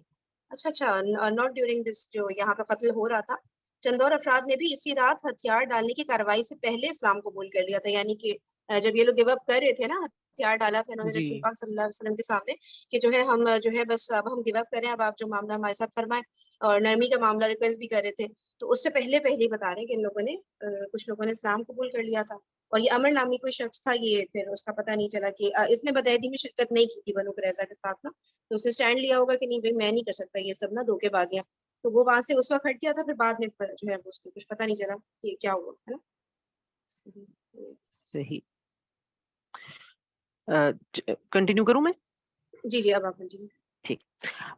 اچھا ناٹ ڈیورنگ دس جو یہاں پہ قتل ہو رہا تھا، چند اور افراد نے بھی اسی رات ہتھیار ڈالنے کی کارروائی سے پہلے اسلام قبول کر لیا تھا، یعنی کہ جب یہ لوگ گیو اپ کر رہے تھے نا، ہتھیار ڈالا تھا انہوں نے رسول پاک صلی اللہ علیہ وسلم کے سامنے کہ جو ہے ہم جو ہے بس اب ہم گیو اپ کریں، اب آپ جو معاملہ ہمارے ساتھ فرمائیں، اور نرمی کا معاملہ ریکویسٹ بھی کر رہے تھے، تو اس سے پہلے ہی بتا رہے ہیں کہ ان لوگوں نے کچھ لوگوں نے اسلام قبول کر لیا تھا، اور یہ امر نامی کوئی شخص تھا، یہ پھر اس کا پتہ نہیں چلا کہ اس نے بدعہدی میں شرکت نہیں کی تھی بنو قریظہ کے ساتھ نا، تو اس نے اسٹینڈ لیا ہوگا کہ نہیں بھائی میں نہیں کر سکتا یہ سب نا دھوکے بازیاں، تو وہ وہاں سے اس وقت ہٹ گیا تھا، پھر بعد میں جو ہے اس کو کچھ پتہ نہیں چلا کہ کیا ہوا ہے نا۔ صحیح، کنٹینیو کروں میں؟ جی اب آپ کنٹینیو۔ ٹھیک۔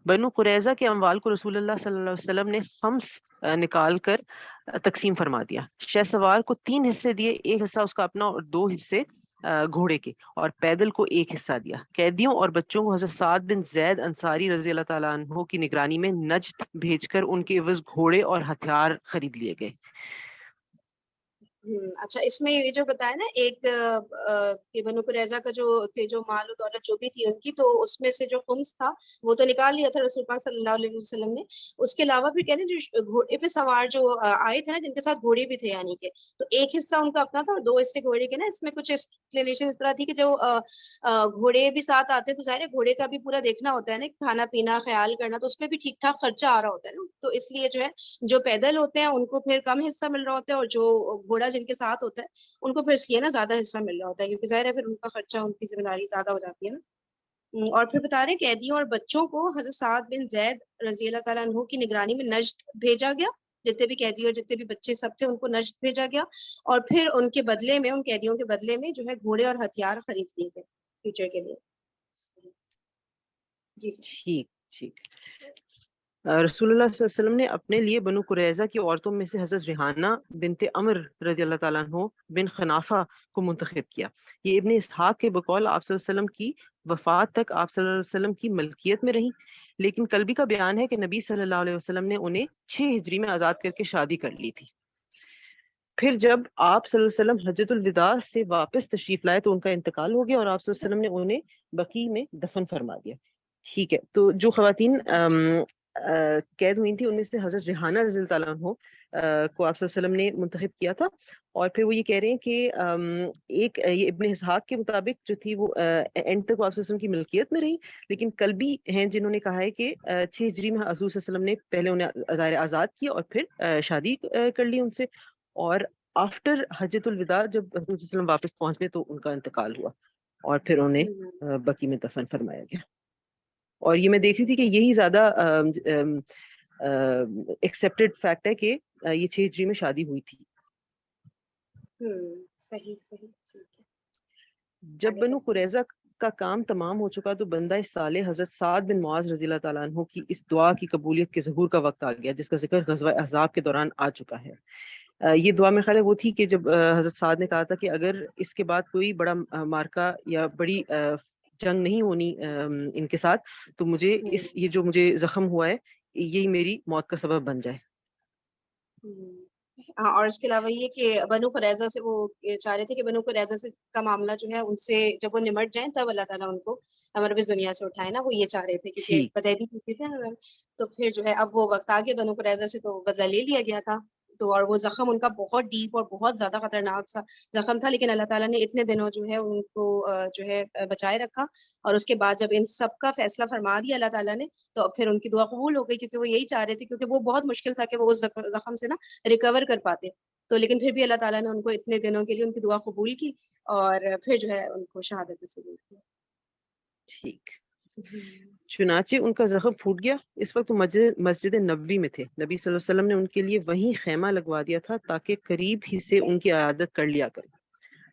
بنو قریظہ کے اموال کو رسول اللہ صلی اللہ علیہ وسلم نے خمس نکال کر تقسیم فرما دیا، شہ سوار کو 3 حصے دیے، ایک حصہ اس کا اپنا اور 2 حصے گھوڑے کے، اور پیدل کو 1 حصہ دیا۔ قیدیوں اور بچوں کو حضرت سعد بن زید انصاری رضی اللہ تعالیٰ عنہ کی نگرانی میں نجد بھیج کر ان کے عوض گھوڑے اور ہتھیار خرید لیے گئے۔ اچھا، اس میں یہ جو بتایا نا ایک کہ بنو قریظہ کا جو مال و دولت جو بھی تھی ان کی، تو اس میں سے جو خمس تھا وہ تو نکال لیا تھا رسول پاک صلی اللہ علیہ وسلم نے، اس کے علاوہ بھی کہتے ہیں جو گھوڑے پہ سوار جو آئے تھے نا، جن کے ساتھ گھوڑے بھی تھے، یعنی کہ تو 1 حصہ ان کا اپنا تھا اور 2 حصے گھوڑے کے نا، اس میں کچھ ایکسپلینیشن اس طرح تھی کہ جو گھوڑے بھی ساتھ آتے ہیں تو ظاہر ہے گھوڑے کا بھی پورا دیکھنا ہوتا ہے نا، کھانا پینا خیال کرنا، تو اس پہ بھی ٹھیک ٹھاک خرچہ آ رہا ہوتا ہے نا، تو اس لیے جو ہے جو پیدل ہوتے ہیں ان کو پھر کم حصہ مل رہا ہوتا ہے، اور جو گھوڑا جن کے ساتھ ہوتا ہے ان کو پھر اس لیے نا زیادہ حصہ مل رہا ہوتا ہے، کیونکہ ظاہر ہے پھر ان کا خرچہ، ان کی ذمہ داری زیادہ ہو جاتی ہے نا۔ اور پھر بتا رہے ہیں قیدیوں اور بچوں کو حضرت سعد بن زید رضی اللہ تعالیٰ عنہ کی نگرانی میں نجد بھیجا گیا، جتنے بھی قیدی اور جتنے بھی بچے سب تھے ان کو نجد بھیجا گیا، اور پھر ان کے بدلے میں، ان قیدیوں کے بدلے میں جو ہے گھوڑے اور ہتھیار خرید لیے گئے فیوچر کے لیے۔ جی ٹھیک ٹھیک۔ رسول اللہ صلی اللہ علیہ وسلم نے اپنے لیے بنو قریظہ کی عورتوں میں سے حضرت ریحانہ بنت عمر رضی اللہ تعالیٰ عنہ بن خنافہ کو منتخب کیا۔ یہ ابن اسحاق کے بقول آپ صلی اللہ علیہ وسلم کی وفات تک آپ صلی اللہ علیہ وسلم کی ملکیت میں رہی، لیکن قلبی کا بیان ہے کہ نبی صلی اللہ علیہ وسلم نے انہیں 6 ہجری میں آزاد کر کے شادی کر لی تھی۔ پھر جب آپ صلی اللہ علیہ وسلم حجۃ الوداع سے واپس تشریف لائے تو ان کا انتقال ہو گیا اور آپ صلی اللہ علیہ وسلم نے انہیں بقیع میں دفن فرما دیا۔ ٹھیک ہے، تو جو خواتین قید ہوئی تھی ان میں سے حضرت ریحانہ رضی اللہ تعالیٰ عنہ کو آپ صلی اللہ علیہ وسلم نے منتخب کیا تھا، اور پھر وہ یہ کہہ رہے ہیں کہ ایک یہ ابن اسحاق کے مطابق جو تھی وہ اینڈ تک آپ صلی اللہ علیہ وسلم کی ملکیت میں رہی، لیکن قلبی ہیں جنہوں نے کہا ہے کہ 6 ہجری میں حضور صلی اللہ علیہ وسلم نے پہلے انہیں آزاد کیا اور پھر شادی کر لی ان سے، اور آفٹر حجۃ الوداع جب حضور صلی اللہ علیہ وسلم واپس پہنچے تو ان کا انتقال ہوا اور پھر انہیں بقیع میں دفن فرمایا گیا۔ اور یہ میں دیکھ رہی تھی کہ یہی زیادہ ایکسیپٹڈ فیکٹ ہے کہ یہ 6 ہجری میں شادی ہوئی تھی۔ صحیح ٹھیک ہے۔ جب بنو قریظہ کا کام تمام ہو چکا تو بندہ صالح حضرت سعد بن معاذ رضی اللہ تعالیٰ عنہ کی اس دعا کی قبولیت کے ظہور کا وقت آ گیا، جس کا ذکر غزوہ احزاب کے دوران آ چکا ہے۔ یہ دعا میں خیال ہے وہ تھی کہ جب حضرت سعد نے کہا تھا کہ اگر اس کے بعد کوئی بڑا مارکا یا بڑی جنگ نہیں ہونی ان کے ساتھ تو مجھے یہ جو مجھے زخم ہوا ہے یہی میری موت کا سبب بن جائے۔ اور اس کے علاوہ یہ کہ بنو قریظہ سے وہ چاہ رہے تھے کہ بنو قریظہ سے کا معاملہ جو ہے ان سے جب وہ نمٹ جائیں تب اللہ تعالیٰ ان کو ہمارے اس دنیا سے اٹھائے نا، وہ یہ چاہ رہے تھے کیونکہ بدعہدی کی تھی نا، تو پھر جو ہے اب وہ وقت آگے بنو قریظہ سے تو بدلہ لے لیا گیا تھا، تو اور وہ زخم ان کا بہت ڈیپ اور بہت زیادہ خطرناک سا زخم تھا، لیکن اللہ تعالیٰ نے اتنے دنوں جو ہے ان کو جو ہے بچائے رکھا، اور اس کے بعد جب ان سب کا فیصلہ فرما دیا اللہ تعالیٰ نے تو پھر ان کی دعا قبول ہو گئی، کیونکہ وہ یہی چاہ رہے تھے، کیونکہ وہ بہت مشکل تھا کہ وہ اس زخم سے نا ریکور کر پاتے، تو لیکن پھر بھی اللہ تعالیٰ نے ان کو اتنے دنوں کے لیے ان کی دعا قبول کی اور پھر جو ہے ان کو شہادت نصیب ہوئی۔ ٹھیک، چنانچہ ان کا زخم پھوٹ گیا۔ اس وقت وہ مسجد نبوی میں تھے۔ نبی صلی اللہ علیہ وسلم نے ان کے لیے وہیں خیمہ لگوا دیا تھا تاکہ قریب ہی سے ان کی عیادت کر لیا کریں۔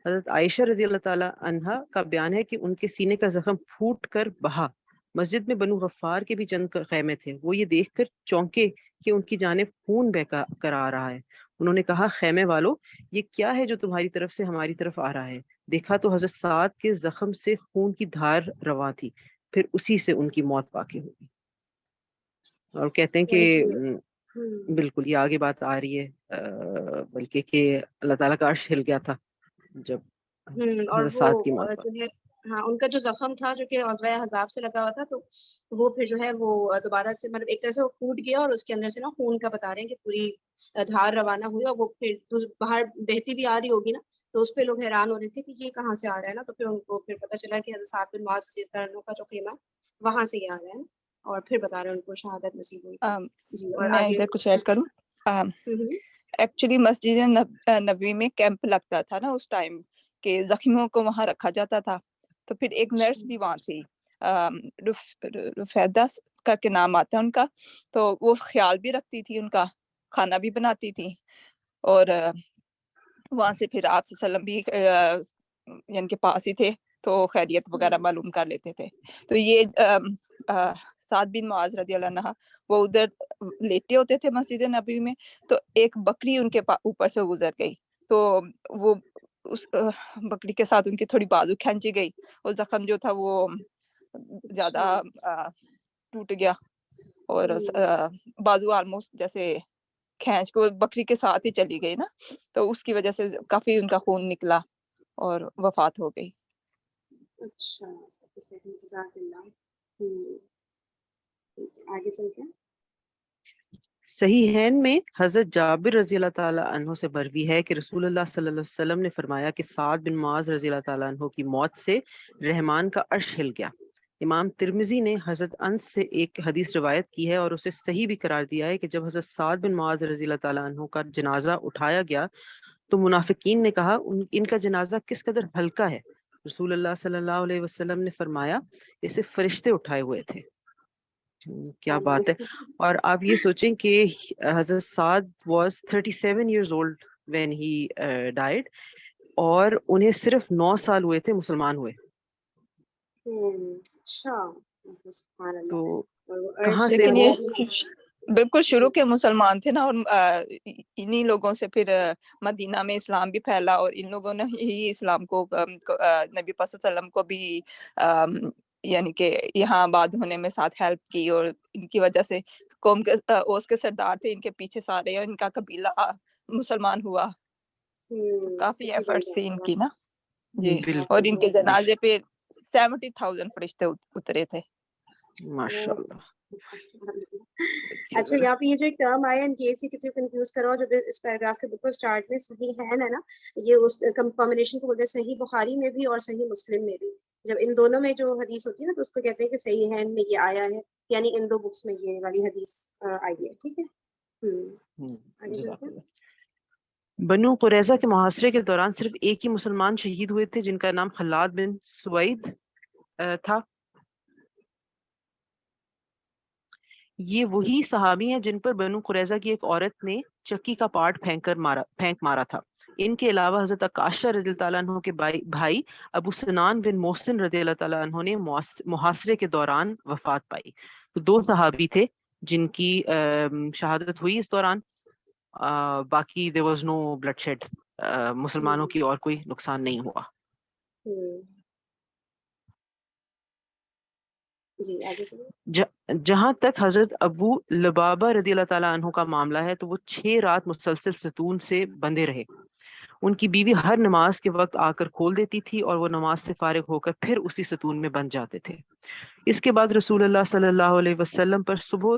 حضرت عائشہ رضی اللہ تعالیٰ عنہا کا بیان ہے کہ ان کے سینے کا زخم پھوٹ کر بہا۔ مسجد میں بنو غفار کے بھی چند خیمے تھے، وہ یہ دیکھ کر چونکے کہ ان کی جانب خون بہہ کر آ رہا ہے۔ انہوں نے کہا، خیمے والو، یہ کیا ہے جو تمہاری طرف سے ہماری طرف آ رہا ہے؟ دیکھا تو حضرت سعد کے زخم سے خون کی دھار رواں تھی، پھر اسی سے ان کی موت واقع ہوگی۔ اور کہتے ہیں کہ بالکل یہ آگے بات آ رہی ہے بلکہ کہ اللہ تعالیٰ کا عرش ہل گیا تھا جب اور حضرت سعد کی موت جو ہے ہاں ان کا جو زخم تھا جو کہ غزوہ احزاب سے لگا ہوا تھا، تو وہ پھر جو ہے وہ دوبارہ سے مطلب ایک طرح سے وہ پھوٹ گیا اور اس کے اندر سے نا خون کا بتا رہے ہیں کہ پوری دھار روانہ ہوئی، اور وہ پھر باہر بہتی بھی آ رہی ہوگی نا، تو اس پہ لوگ حیران ہو رہے تھے کہ یہ کہاں سے آ رہا ہے نا، تو پھر ان کو پھر پتہ چلا کہ حضرت سعد بن معاذ کا جو خیمہ وہاں سے یہ آ رہا ہے، اور پھر بتا رہے ہیں ان کو شہادت نصیب ہوئی تھی۔ جی، اور میں آگے ادھر کچھ ایڈ کروں۔ ایکچولی مسجد نبوی میں کیمپ لگتا تھا نا اس ٹائم، کہ زخمیوں کو وہاں رکھا جاتا تھا، تو پھر ایک نرس بھی وہاں تھی، رفیدہ کر کے نام آتا ہے ان کا، تو وہ خیال بھی رکھتی تھی ان کا، کھانا بھی بناتی تھی، اور وہاں سے پھر آپ صلی اللہ علیہ وسلم بھی یعنی کے پاس ہی تھے تو خیریت وغیرہ معلوم کر لیتے تھے۔ تو یہ سعد بن معاذ رضی اللہ عنہ وہ ادھر لیٹے ہوتے تھے مسجد نبوی میں، تو ایک بکری ان کے اوپر سے گزر گئی، تو وہ اس بکری کے ساتھ ان کی تھوڑی بازو کھینچی گئی، اور زخم جو تھا وہ زیادہ ٹوٹ گیا، اور بازو آلموسٹ جیسے کھینچ کو بکری کے ساتھ ہی چلی گئی نا، تو اس کی وجہ سے کافی ان کا خون نکلا اور وفات ہو گئی۔ اچھا، جزاک اللہ۔ آگے چلتے ہیں۔ صحیحین میں حضرت جابر رضی اللہ تعالیٰ عنہ سے مروی ہے کہ رسول اللہ صلی اللہ علیہ وسلم نے فرمایا کہ سعد بن معاذ رضی اللہ تعالیٰ عنہ کی موت سے رحمان کا عرش ہل گیا۔ امام ترمذی نے حضرت انس سے ایک حدیث روایت کی ہے اور اسے صحیح بھی قرار دیا ہے کہ جب حضرت سعد بن معاذ رضی اللہ تعالیٰ عنہ کا جنازہ اٹھایا گیا تو منافقین نے کہا، ان کا جنازہ کس قدر ہلکا ہے۔ رسول اللہ صلی اللہ علیہ وسلم نے فرمایا، اسے فرشتے اٹھائے ہوئے تھے۔ کیا بات ہے۔ اور آپ یہ سوچیں کہ حضرت سعد was 37 years old when he died، اور انہیں صرف 9 سال ہوئے تھے مسلمان ہوئے۔ تو کہاں سے لیکن وہ یہ بالکل شروع کے مسلمان تھے نا، اور انہی لوگوں سے پھر مدینہ میں اسلام بھی پھیلا، اور ان لوگوں نے ہی اسلام کو نبی پاک صلی اللہ علیہ وسلم کو بھی یعنی کہ یہاں آباد ہونے میں ساتھ ہیلپ کی، اور ان کی وجہ سے قوم کے اوس کے سردار تھے، ان کے پیچھے سارے اور ان کا قبیلہ مسلمان ہوا، کافی ایفرٹس تھی ان کی نا جی۔ اور ان کے جنازے پہ 70,000 فرشتے اترے تھے۔ ماشاء اللہ۔ اچھا، یہاں پہ یہ جو ایک ٹرم آیا ان کیس یہ کسی کو کنفیوز کرو، جو اس پیراگراف کے بالکل سٹارٹ میں صحیح ہے نا، یہ اس کمبینیشن کو بولتے ہیں صحیح بخاری میں بھی اور صحیح مسلم میں بھی۔ جب ان دونوں میں جو حدیث ہوتی ہے نا تو اس کو کہتے ہیں کہ صحیح ہے میں یہ آیا ہے، یعنی ان دو بکس میں یہ والی حدیث آئی ہے، ٹھیک ہے۔ آگے چلتے ہیں۔ بنو قریظہ کے محاصرے کے دوران صرف ایک ہی مسلمان شہید ہوئے تھے جن کا نام خلاد بن سوید تھا۔ یہ وہی صحابی ہیں جن پر بنو قریظہ کی ایک عورت نے چکی کا پارٹ پھینک مارا تھا۔ ان کے علاوہ حضرت عکاشہ رضی اللہ تعالیٰ عنہ کے بھائی ابو سنان بن محسن رضی اللہ تعالیٰ عنہ نے محاصرے کے دوران وفات پائی۔ تو 2 صحابی تھے جن کی شہادت ہوئی اس دوران، باقی there was no bloodshed، مسلمانوں کی اور کوئی نقصان نہیں ہوا۔ جہاں تک حضرت ابو لبابہ رضی اللہ تعالیٰ عنہ کا معاملہ ہے تو وہ 6 رات مسلسل ستون سے بندھے رہے۔ ان کی بیوی ہر نماز کے وقت آ کر کھول دیتی تھی اور وہ نماز سے فارغ ہو کر پھر اسی ستون میں بندھ جاتے تھے۔ اس کے بعد رسول اللہ صلی اللہ علیہ وسلم پر صبح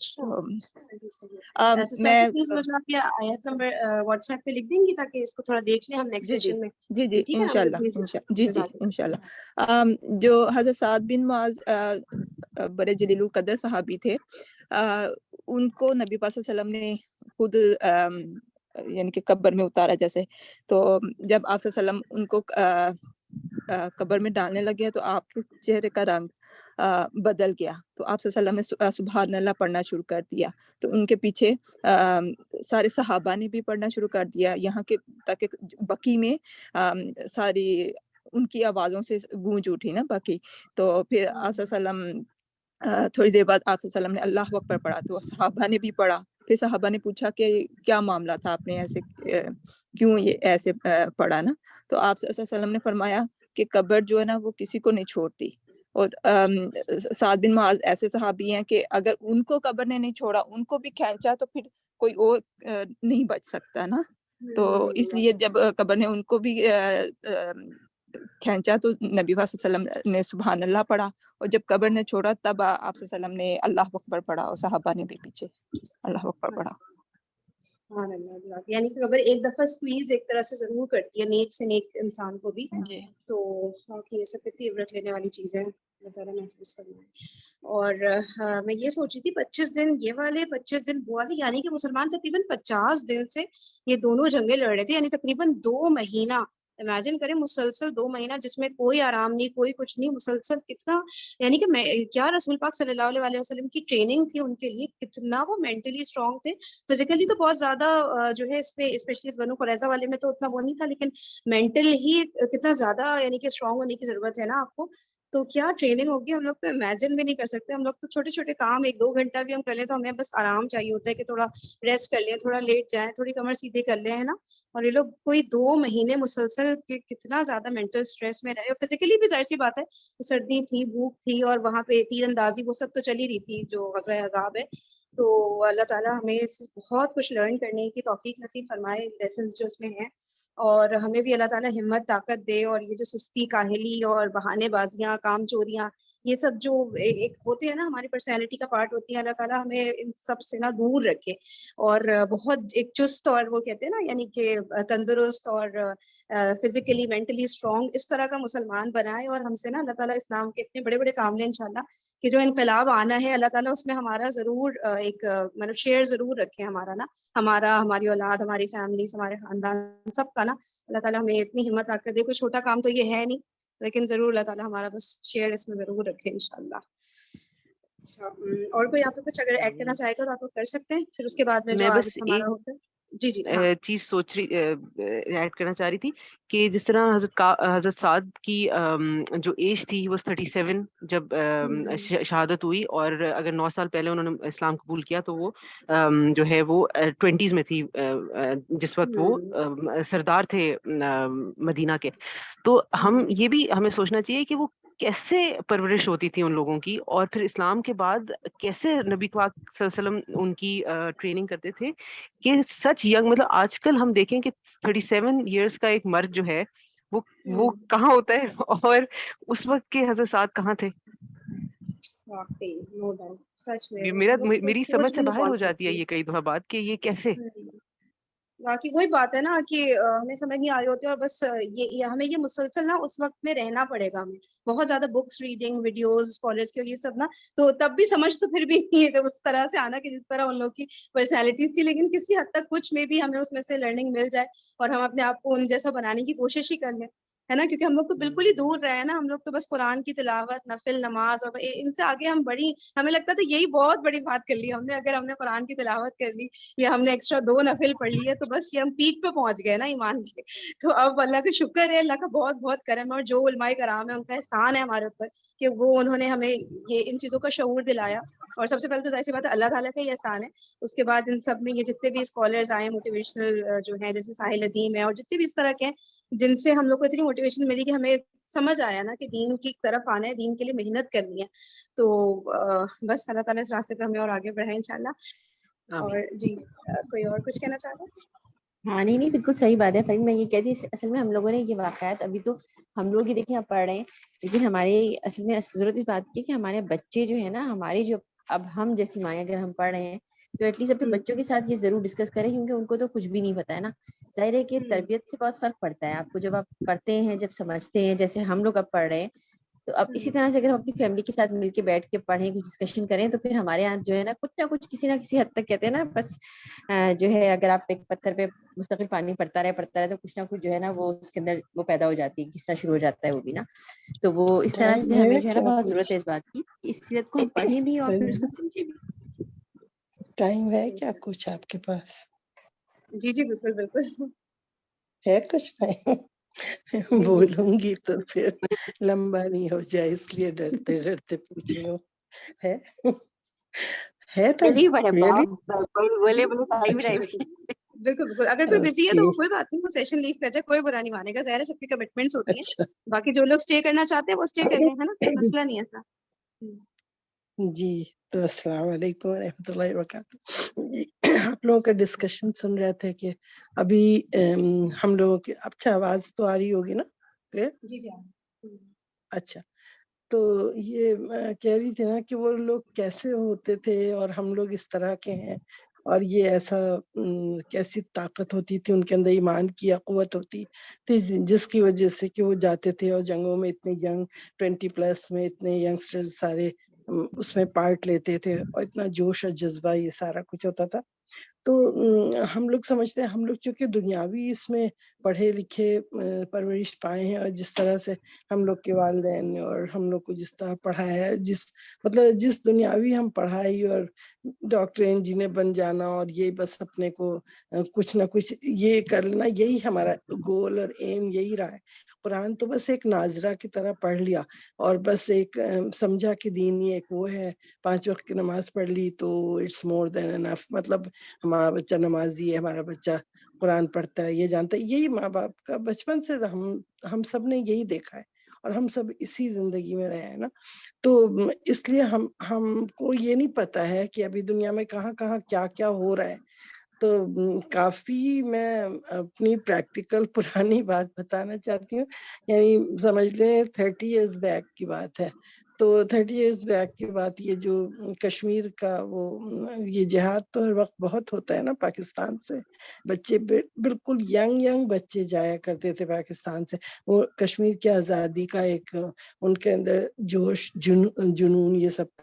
اچھا تو صحیح صحیح. سسٹر میں پلیز مجھے آپ یہ آیت نمبر واٹس ایپ پہ لکھ دیں گی تاکہ اس کو تھوڑا دیکھ لیں ہم نیکسٹ جی جی سیشن میں. جی جی ٹھیک ہے نا انشاءاللہ پلیز. جی جی جزاک اللہ. انشاءاللہ. جو حضرت سعد بن معاذ بڑے جلیل القدر صحابی تھے, ان کو نبی پاک صلی اللہ علیہ وسلم نے خود یعنی کہ قبر میں اتارا جیسے. تو جب آپ صلی اللہ علیہ وسلم ان کو قبر میں ڈالنے لگے تو آپ کے چہرے کا رنگ بدل گیا. تو آپ صلی اللہ علیہ وسلم نے سبحان اللہ پڑھنا شروع کر دیا. تو ان کے پیچھے سارے صحابہ نے بھی پڑھنا شروع کر دیا, یہاں کے تاکہ بقی میں ساری ان کی آوازوں سے گونج اٹھی نا بقی. تو پھر آپ صلی اللہ علیہ وسلم تھوڑی دیر بعد آپ صلی اللہ علیہ وسلم نے اللہ اکبر پڑھا. تو صحابہ نے بھی پڑھا. پھر صحابہ نے پوچھا کہ کیا معاملہ تھا, آپ نے ایسے کیوں یہ ایسے پڑھا نا. تو آپ صلی اللہ علیہ وسلم نے فرمایا کہ قبر جو ہے نا وہ کسی کو نہیں چھوڑتی. اور سعد بن معاذ ایسے صحابی ہیں کہ اگر ان کو قبر نے نہیں چھوڑا, ان کو بھی کھینچا تو پھر کوئی اور نہیں بچ سکتا نا. تو اس لیے جب قبر نے ان کو بھی کھینچا تو نبی پاک صلی اللہ علیہ وسلم نے سبحان اللہ پڑھا. اور جب قبر نے چھوڑا تب آپ صلی اللہ علیہ وسلم نے اللہ اکبر پڑھا, اور صحابہ نے بھی پیچھے اللہ اکبر پڑھا. سبحان اللہ. یعنی کہ خبر ایک دفعہ سکویز ایک طرح سے ضرور کرتی ہے نیک سے نیک انسان کو بھی. جی تو یہ سب اتنی عبرت لینے والی چیزیں اللہ تعالیٰ محفوظ فرمائے. اور میں یہ سوچ رہی تھی 25 دن یہ والے 25 دن وہ والے, یعنی کہ مسلمان تقریباً 50 دن سے یہ دونوں جنگیں لڑ رہے تھے, یعنی تقریباً 2 مہینہ. امیجن کریں مسلسل 2 مہینہ جس میں کوئی آرام نہیں, کوئی کچھ نہیں, مسلسل کتنا. یعنی کہ میں کیا رسول پاک صلی اللہ علیہ وسلم کی ٹریننگ تھی ان کے لیے, کتنا وہ مینٹلی اسٹرانگ تھے. فزیکلی تو بہت زیادہ جو ہے اس پہ اسپیشلی بنو قریظہ والے میں تو اتنا وہ نہیں تھا, لیکن مینٹل ہی کتنا زیادہ یعنی کہ اسٹرانگ ہونے کی ضرورت ہے نا آپ کو. تو کیا ٹریننگ ہوگی, ہم لوگ تو امیجن بھی نہیں کر سکتے. ہم لوگ تو چھوٹے چھوٹے کام 1-2 گھنٹہ بھی ہم کر لیں تو ہمیں بس آرام چاہیے ہوتا ہے کہ تھوڑا ریسٹ کر لیں, تھوڑا لیٹ جائیں, تھوڑی کمر سیدھے کر لیں, ہے نا. اور یہ لوگ کوئی 2 مہینے مسلسل کتنا زیادہ مینٹل اسٹریس میں رہے. اور فزیکلی بھی ظاہر سی بات ہے, سردی تھی, بھوک تھی, اور وہاں پہ تیر اندازی وہ سب تو چل ہی رہی تھی جو غزوہ احزاب ہے. تو اللہ تعالیٰ ہمیں بہت کچھ لرن کرنے کی توفیق نصیب فرمائے, لیسنس جو اس میں ہیں. اور ہمیں بھی اللہ تعالیٰ ہمت طاقت دے, اور یہ جو سستی کاہلی اور بہانے بازیاں کام چوریاں یہ سب جو ایک ہوتے ہیں نا ہماری پرسنالٹی کا پارٹ ہوتی ہے, اللہ تعالیٰ ہمیں ان سب سے نا دور رکھے. اور بہت ایک چست اور وہ کہتے ہیں نا یعنی کہ تندرست اور فزیکلی مینٹلی اسٹرانگ اس طرح کا مسلمان بنائے. اور ہم سے نا اللہ تعالیٰ اسلام کے اتنے بڑے بڑے کام لیں انشاءاللہ کہ جو انقلاب آنا ہے, اللہ تعالیٰ اس میں ہمارا ضرور ایک مطلب شیئر ضرور رکھے ہمارا نا, ہماری اولاد, ہماری فیملیز, ہمارے خاندان سب کا نا. اللہ تعالیٰ ہمیں اتنی ہمت طاقت دے. کوئی چھوٹا کام تو یہ ہے نہیں, لیکن ضرور اللہ تعالیٰ ہمارا بس شیئر اس میں ضرور رکھے انشاءاللہ. اچھا, اور کوئی آپ کو کچھ اگر ایڈ کرنا چاہے گا تو آپ کر سکتے ہیں, پھر اس کے بعد میں جو میں آگے بس ہمارا ایک ہوتا ہے. جی جی ہاں. چیز سوچ رہی ایڈ کرنا چاہ رہی تھی کہ جس طرح حضرت سعد کی جو ایج تھی وہ 37 جب شہادت ہوئی, اور اگر 9 سال پہلے انہوں نے اسلام قبول کیا تو وہ جو ہے وہ 20s میں تھی جس وقت وہ سردار تھے مدینہ کے. تو یہ بھی ہمیں سوچنا چاہیے کہ وہ کیسے پرورش ہوتی تھی ان لوگوں کی, اور پھر اسلام کے بعد کیسے نبی پاک صلی اللہ علیہ وسلم ان کی ٹریننگ کرتے تھے کہ سچ ینگ. مطلب آج کل ہم دیکھیں کہ 37 ایئرس کا ایک مرد جو ہے وہ کہاں ہوتا ہے, اور اس وقت کے حضرت سعد کہاں تھے. واقعی نو ڈاؤٹ سچ میں میری سمجھ سوچ سے بھی نہیں باہر ہو پہنچ جاتی ہے سکتی. یہ کئی دفعہ بات کہ یہ کیسے. باقی وہی بات ہے نا کہ ہمیں سمجھ نہیں آ رہی ہوتی, اور بس یہ ہمیں یہ مسلسل نا اس وقت میں رہنا پڑے گا. ہمیں بہت زیادہ بکس ریڈنگ, ویڈیوز, اسکالرس کی, یہ سب نا تو تب بھی سمجھ تو پھر بھی نہیں ہے اس طرح سے آنا کہ جس طرح ان لوگ کی پرسنالٹیز تھی, لیکن کسی حد تک کچھ میں بھی ہمیں اس میں سے لرننگ مل جائے اور ہم اپنے آپ کو ان جیسا بنانے کی کوشش ہی کر لیں, ہے نا. کیونکہ ہم لوگ تو بالکل ہی دور رہے ہیں نا, ہم لوگ تو بس قرآن کی تلاوت, نفل نماز, اور ان سے آگے ہم بڑی, ہمیں لگتا تھا یہی بہت بڑی بات کر لی ہم نے. اگر ہم نے قرآن کی تلاوت کر لی یا ہم نے ایکسٹرا 2 نفل پڑھ لی ہے تو بس یہ ہم پیک پہ پہنچ گئے نا ایمان کے. تو اب اللہ کا شکر ہے, اللہ کا بہت بہت کرم ہے, اور جو علماء کرام ہے ان کا احسان ہے ہمارے اوپر کہ وہ انہوں نے ہمیں یہ ان چیزوں کا شعور دلایا. اور سب سے پہلے تو ظاہر سی بات ہے اللہ تعالیٰ کا ہی احسان ہے. اس کے بعد ان سب میں یہ جتنے بھی اسکالرز آئے موٹیویشنل جو ہیں جیسے ساحل ندیم ہے, اور جتنے بھی اس طرح کے ہیں جن سے ہم لوگ کو اتنی موٹیویشن ملی کہ ہمیں سمجھ آیا نا کہ دین کی طرف آنا ہے, دین کے لیے محنت کرنی ہے. تو بس اللہ تعالیٰ اس راستے پہ ہمیں اور آگے بڑھائیں انشاءاللہ. اور جی کوئی اور کچھ کہنا چاہتا ہے؟ ہاں نہیں بالکل صحیح بات ہے فرین. میں یہ کہتی اصل میں ہم لوگوں نے یہ واقعات ابھی تو ہم لوگ ہی دیکھیں اب پڑھ رہے ہیں, لیکن ہمارے اصل میں ضرورت اس بات کی کہ ہمارے بچے جو ہے نا, ہماری جو اب ہم جیسی مائیں اگر ہم پڑھ رہے ہیں تو ایٹ لیسٹ اپنے بچوں کے ساتھ یہ ضرور ڈسکس کریں، کیونکہ ان کو تو کچھ بھی نہیں پتا ہے نا. ظاہر ہے کہ تربیت سے بہت فرق پڑتا ہے آپ کو، جب آپ پڑھتے ہیں، جب سمجھتے ہیں، جیسے ہم لوگ اب پڑھ رہے ہیں. تو اب اسی طرح سے اگر ہم اپنی فیملی کے ساتھ مل کے بیٹھ کے پڑھیں، کچھ ڈسکشن کریں، تو پھر ہمارے یہاں جو ہے نا کچھ کسی نہ کسی حد تک کہتے ہیں نا بس جو ہے اگر آپ ایک پتھر پہ مستقل پانی پڑتا رہے تو کچھ نہ کچھ جو ہے نا وہ اس کے اندر وہ پیدا ہو جاتی ہے، گھسنا شروع ہو جاتا ہے وہ بھی نا. تو وہ اس طرح ٹائم سے ہے ہمیں جو ہے نا کیا بہت ضرورت کچھ؟ ہے اس بات کی کہ اس سیرت کو ہم پڑھیں بھی اور پھر اس کو سمجھیں بھی. ٹائم ہے کیا کچھ آپ کے پاس؟ جی جی بالکل بالکل ہے کچھ نہیں؟ جی جی بولوں گی تو پھر لمبا نہیں ہو جائے، اس لیے ڈرتے ڈرتے پوچھ رہی ہوں. ہے ہے ٹائم جلدی پڑھے ریئلی؟ جی بولے بولے ٹائم ہی بالکل نہیں. بالکل اگر کوئی بزی ہے اوکے، تو وہ کوئی بات نہیں، وہ سیشن لیو کر جائے، کوئی برا نہیں مانے گا. ظاہر ہے سب کی کمٹمنٹس ہوتی ہیں. اچھا. باقی جو لوگ اسٹے کرنا چاہتے ہیں وہ اسٹے کر لیں، ہے نا، کوئی مسئلہ نہیں ہے ایسا. جی تو السلام علیکم ورحمۃ اللہ وبرکاتہ. آپ لوگوں کا ڈسکشن سن رہے تھے کہ ابھی ہم لوگوں کی اچھا آواز تو آ رہی ہوگی نا؟ جی جی اچھا، تو یہ میں کہہ رہی تھی نا کہ وہ لوگ کیسے ہوتے تھے اور ہم لوگ اس طرح کے ہیں، اور یہ ایسا کیسی طاقت ہوتی تھی ان کے اندر، ایمان کی قوت ہوتی تھی جس کی وجہ سے کہ وہ جاتے تھے اور جنگوں میں اتنے ینگ 20+ میں اتنے ینگسٹر سارے اس میں پارٹ لیتے تھے، اور اتنا جوش اور جذبہ یہ سارا کچھ ہوتا تھا. تو ہم لوگ سمجھتے ہیں ہم لوگ چونکہ دنیاوی اس میں پڑھے لکھے پرورش پائے ہیں، اور جس طرح سے ہم لوگ کے والدین نے اور ہم لوگ کو جس طرح پڑھایا ہے، جس دنیاوی ہم پڑھائی اور ڈاکٹر انجینئر بن جانا اور یہ بس اپنے کو کچھ نہ کچھ یہ کر لینا، یہی ہمارا گول اور ایم یہی رہا ہے. قرآن تو بس ایک ناظرہ کی طرح پڑھ لیا اور بس ایک سمجھا کہ دین یہ ایک وہ ہے، 5 وقت کی نماز پڑھ لی تو اٹس مور دین انف، مطلب ہمارا بچہ نمازی ہے، ہمارا بچہ قرآن پڑھتا ہے، یہ جانتا ہے. یہی ماں باپ کا بچپن سے ہم سب نے یہی دیکھا ہے اور ہم سب اسی زندگی میں رہے ہیں نا. تو اس لیے ہم کو یہ نہیں پتا ہے کہ ابھی دنیا میں کہاں کہاں کیا کیا ہو رہا ہے. تو کافی میں اپنی پریکٹیکل پرانی بات بتانا چاہتی ہوں. یعنی سمجھ لیں 30 ایئرز بیک کی بات ہے. تو 30 ایئرز بیک کی بات، یہ جو کشمیر کا وہ یہ جہاد تو ہر وقت بہت ہوتا ہے نا پاکستان سے، بچے بالکل ینگ بچے جایا کرتے تھے پاکستان سے. وہ کشمیر کی آزادی کا ایک ان کے اندر جوش جنون یہ سب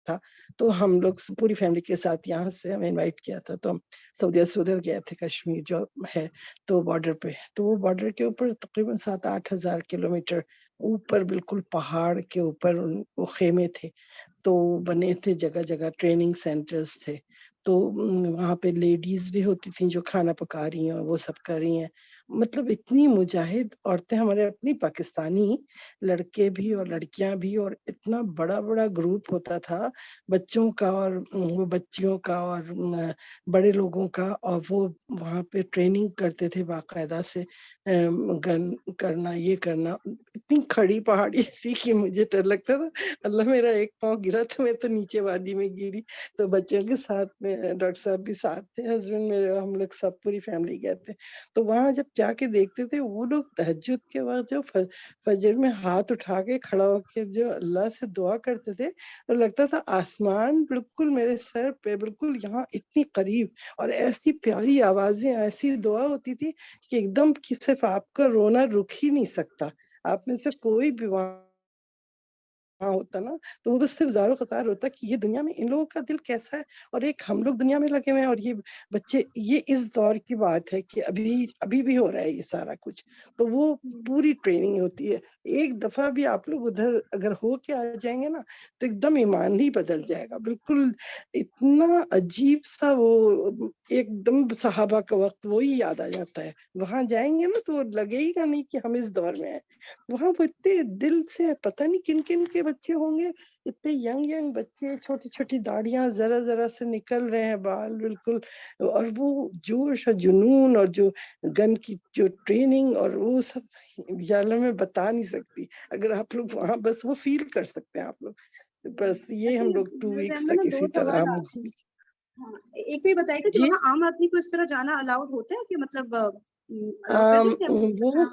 تھا. تو ہم لوگ پوری فیملی کے ساتھ یہاں سے ہمیں انوائٹ کیا تھا، تو ہم سعودیہ سے ادھر گئے تھے کشمیر جو ہے تو بارڈر پہ. تو وہ بارڈر کے اوپر تقریباً 7-8 ہزار کلومیٹر اوپر بالکل پہاڑ کے اوپر وہ خیمے تھے، تو بنے تھے جگہ جگہ ٹریننگ سینٹرز تھے. تو وہاں پہ لیڈیز بھی ہوتی تھیں جو کھانا پکا رہی ہیں اور وہ سب کر رہی ہیں. مطلب اتنی مجاہد عورتیں، ہمارے اپنی پاکستانی لڑکے بھی اور لڑکیاں بھی، اور اتنا بڑا بڑا گروپ ہوتا تھا بچوں کا اور وہ بچیوں کا اور بڑے لوگوں کا، اور وہ وہاں پہ ٹریننگ کرتے تھے باقاعدہ سے گن کرنا یہ کرنا. اتنی کھڑی پہاڑی تھی کہ مجھے ڈر لگتا تھا اللہ میرا ایک پاؤں گرا تو میں تو نیچے وادی میں گری. تو بچوں کے ساتھ میں ڈاکٹر صاحب بھی ساتھ تھے، ہسبینڈ میرے، ہم لوگ سب پوری فیملی گئے تھے. تو وہاں جب جا کے دیکھتے تھے وہ لوگ تہجد کے وقت جو فجر میں ہاتھ اٹھا کے کھڑا ہو کے جو اللہ سے دعا کرتے تھے، تو لگتا تھا آسمان بالکل میرے سر پہ بالکل یہاں اتنی قریب، اور ایسی پیاری آوازیں، ایسی دعا ہوتی تھی کہ ایک دم صرف آپ کا رونا رک ہی نہیں سکتا. آپ میں سے کوئی بھی وہاں ہوتا نا تو وہ بس صرف زارو قطار ہوتا کہ یہ دنیا میں ان لوگوں کا دل کیسا ہے، اور ایک ہم لوگ دنیا میں لگے ہوئے ہیں اور یہ بچے. یہ اس دور کی بات ہے کہ ابھی بھی ہو رہا ہے یہ سارا کچھ. تو وہ پوری ٹریننگ ہوتی ہے. ایک دفعہ بھی آپ لوگ ادھر اگر ہو کے آ جائیں گے نا تو ایک دم ایمان ہی بدل جائے گا بالکل. اتنا عجیب سا وہ ایک دم صحابہ کا وقت وہی یاد آ جاتا ہے. وہاں جائیں گے نا تو لگے ہی گا نہیں کہ ہم اس دور میں ہیں. وہاں وہ اتنے دل سے پتہ نہیں کن کن کے بچے ہوں گے، اتنے ینگ بچے، چھوٹی چھوٹی داڑیاں ذرا ذرا سے نکل رہے ہیں بال بالکل، اور وہ جوش اور جنون اور جو گن کی جو ٹریننگ اور وہ سب یالہ میں بتا نہیں سکتی. اگر آپ لوگ وہاں بس وہ فیل کر سکتے ہیں آپ لوگ. بس یہ اچھا، ہم لوگ 2 میرے ویکس ذہن میں نا تک 2 اسی طرح سوال ہم. ہاں، ایک تو یہ بتائیے گا کہ جی وہاں عام آدمی کو اس طرح جانا الاؤڈ ہوتا ہے کہ مطلب allow کر دیتے ہیں وہ اچھا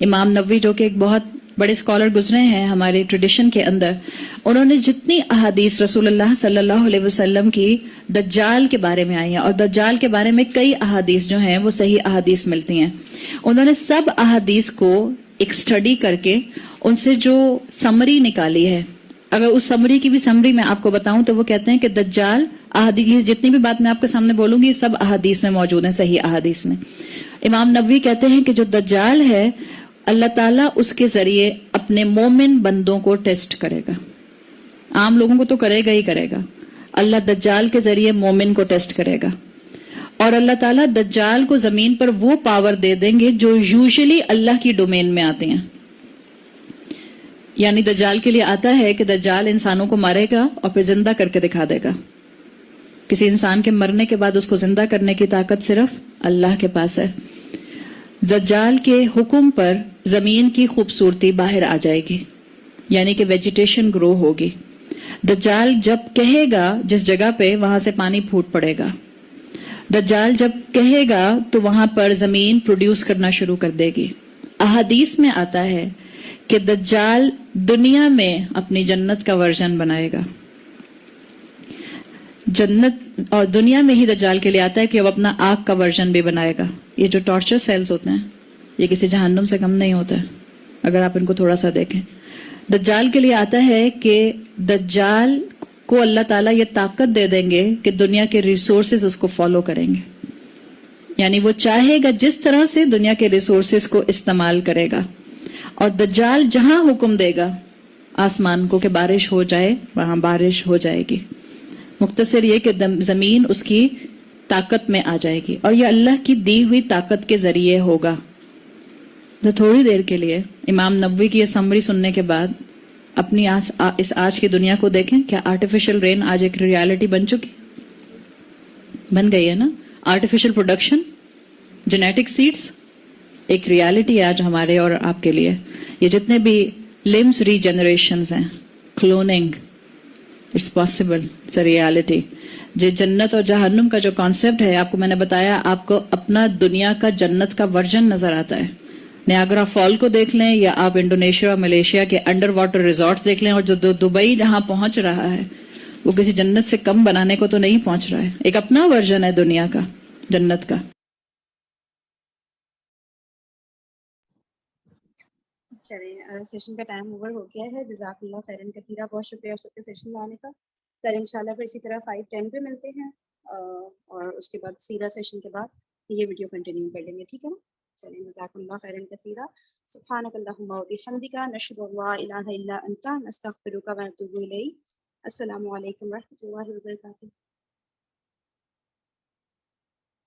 امام نووی جو کہ ایک بہت بڑے اسکالر گزرے ہیں ہمارے ٹریڈیشن کے اندر، انہوں نے جتنی احادیث رسول اللہ صلی اللہ علیہ وسلم کی دجال کے بارے میں آئی ہیں، اور دجال کے بارے میں کئی احادیث جو ہیں وہ صحیح احادیث ملتی ہیں، انہوں نے سب احادیث کو ایک سٹڈی کر کے ان سے جو سمری نکالی ہے، اگر اس سمری کی بھی سمری میں آپ کو بتاؤں تو وہ کہتے ہیں کہ دجال احادیث جتنی بھی بات میں آپ کے سامنے بولوں گی سب احادیث میں موجود ہیں، صحیح احادیث میں۔ امام نووی کہتے ہیں کہ جو دجال ہے اللہ تعالیٰ اس کے ذریعے اپنے مومن بندوں کو ٹیسٹ کرے گا، عام لوگوں کو تو کرے گا ہی کرے گا، اللہ دجال کے ذریعے مومن کو ٹیسٹ کرے گا، اور اللہ تعالیٰ دجال کو زمین پر وہ پاور دے دیں گے جو یوزلی اللہ کی ڈومین میں آتے ہیں۔ یعنی دجال کے لیے آتا ہے کہ دجال انسانوں کو مارے گا اور پھر زندہ کر کے دکھا دے گا۔ کسی انسان کے مرنے کے بعد اس کو زندہ کرنے کی طاقت صرف اللہ کے پاس ہے۔ دجال کے حکم پر زمین کی خوبصورتی باہر آ جائے گی، یعنی کہ ویجیٹیشن گرو ہوگی۔ دجال جب کہے گا جس جگہ پہ وہاں سے پانی پھوٹ پڑے گا، دجال جب کہے گا تو وہاں پر زمین پروڈیوس کرنا شروع کر دے گی۔ احادیث میں آتا ہے کہ دجال دنیا میں اپنی جنت کا ورژن بنائے گا، جنت اور دنیا میں ہی دجال کے لیے آتا ہے کہ وہ اپنا آگ کا ورژن بھی بنائے گا۔ یہ جو ٹارچر سیلز ہوتے ہیں یہ کسی جہنم سے کم نہیں ہوتا ہے اگر آپ ان کو تھوڑا سا دیکھیں۔ دجال کے لیے آتا ہے کہ دجال کو اللہ تعالیٰ یہ طاقت دے دیں گے کہ دنیا کے ریسورسز اس کو فالو کریں گے، یعنی وہ چاہے گا جس طرح سے دنیا کے ریسورسز کو استعمال کرے گا، اور دجال جہاں حکم دے گا آسمان کو کہ بارش ہو جائے وہاں بارش ہو جائے گی۔ مختصر یہ کہ زمین اس کی طاقت میں آ جائے گی، اور یہ اللہ کی دی ہوئی طاقت کے ذریعے ہوگا۔ تو تھوڑی دیر کے لیے امام نووی کی یہ سمری سننے کے بعد اپنی اس آج کی دنیا کو دیکھیں، کیا آرٹیفیشل رین آج ایک ریالٹی بن چکی، بن گئی ہے نا؟ آرٹیفیشل پروڈکشن، جینیٹک سیڈز ایک ریالٹی ہے آج ہمارے اور آپ کے لیے۔ یہ جتنے بھی لمز ری جنریشنز ہیں، cloning, it's possible, it's a reality. جو جنت اور جہنم کا جو کانسیپٹ ہے آپ کو میں نے بتایا، آپ کو اپنا دنیا کا جنت کا ورژن نظر آتا ہے۔ نیاگرا فال کو دیکھ لیں، یا آپ انڈونیشیا اور ملیشیا کے انڈر واٹر ریزورٹس دیکھ لیں، اور جو دبئی جہاں پہنچ رہا ہے وہ کسی جنت سے کم بنانے کو تو نہیں پہنچ رہا ہے، ایک اپنا ورژن ہے دنیا کا، جنت کا۔ چلیں سیشن کا ٹائم اوور ہو گیا ہے۔ جزاک اللہ خیرن کثیرہ، بہت شکریہ آپ سب کے سیشن میں آنے کا۔ کل انشاءاللہ پھر اسی طرح 5:10 پہ ملتے ہیں، اور اس کے بعد سیرہ سیشن کے بعد یہ ویڈیو کنٹینیو کر لیں گے، ٹھیک ہے نا؟ چلیں جزاک اللہ خیرن کثیرہ۔ سبحانک اللہم و بحمدک، نشہد ان لا الہ الا انت، نستغفرک و نتوب الیک۔ السلام علیکم و رحمۃ اللہ وبرکاتہ۔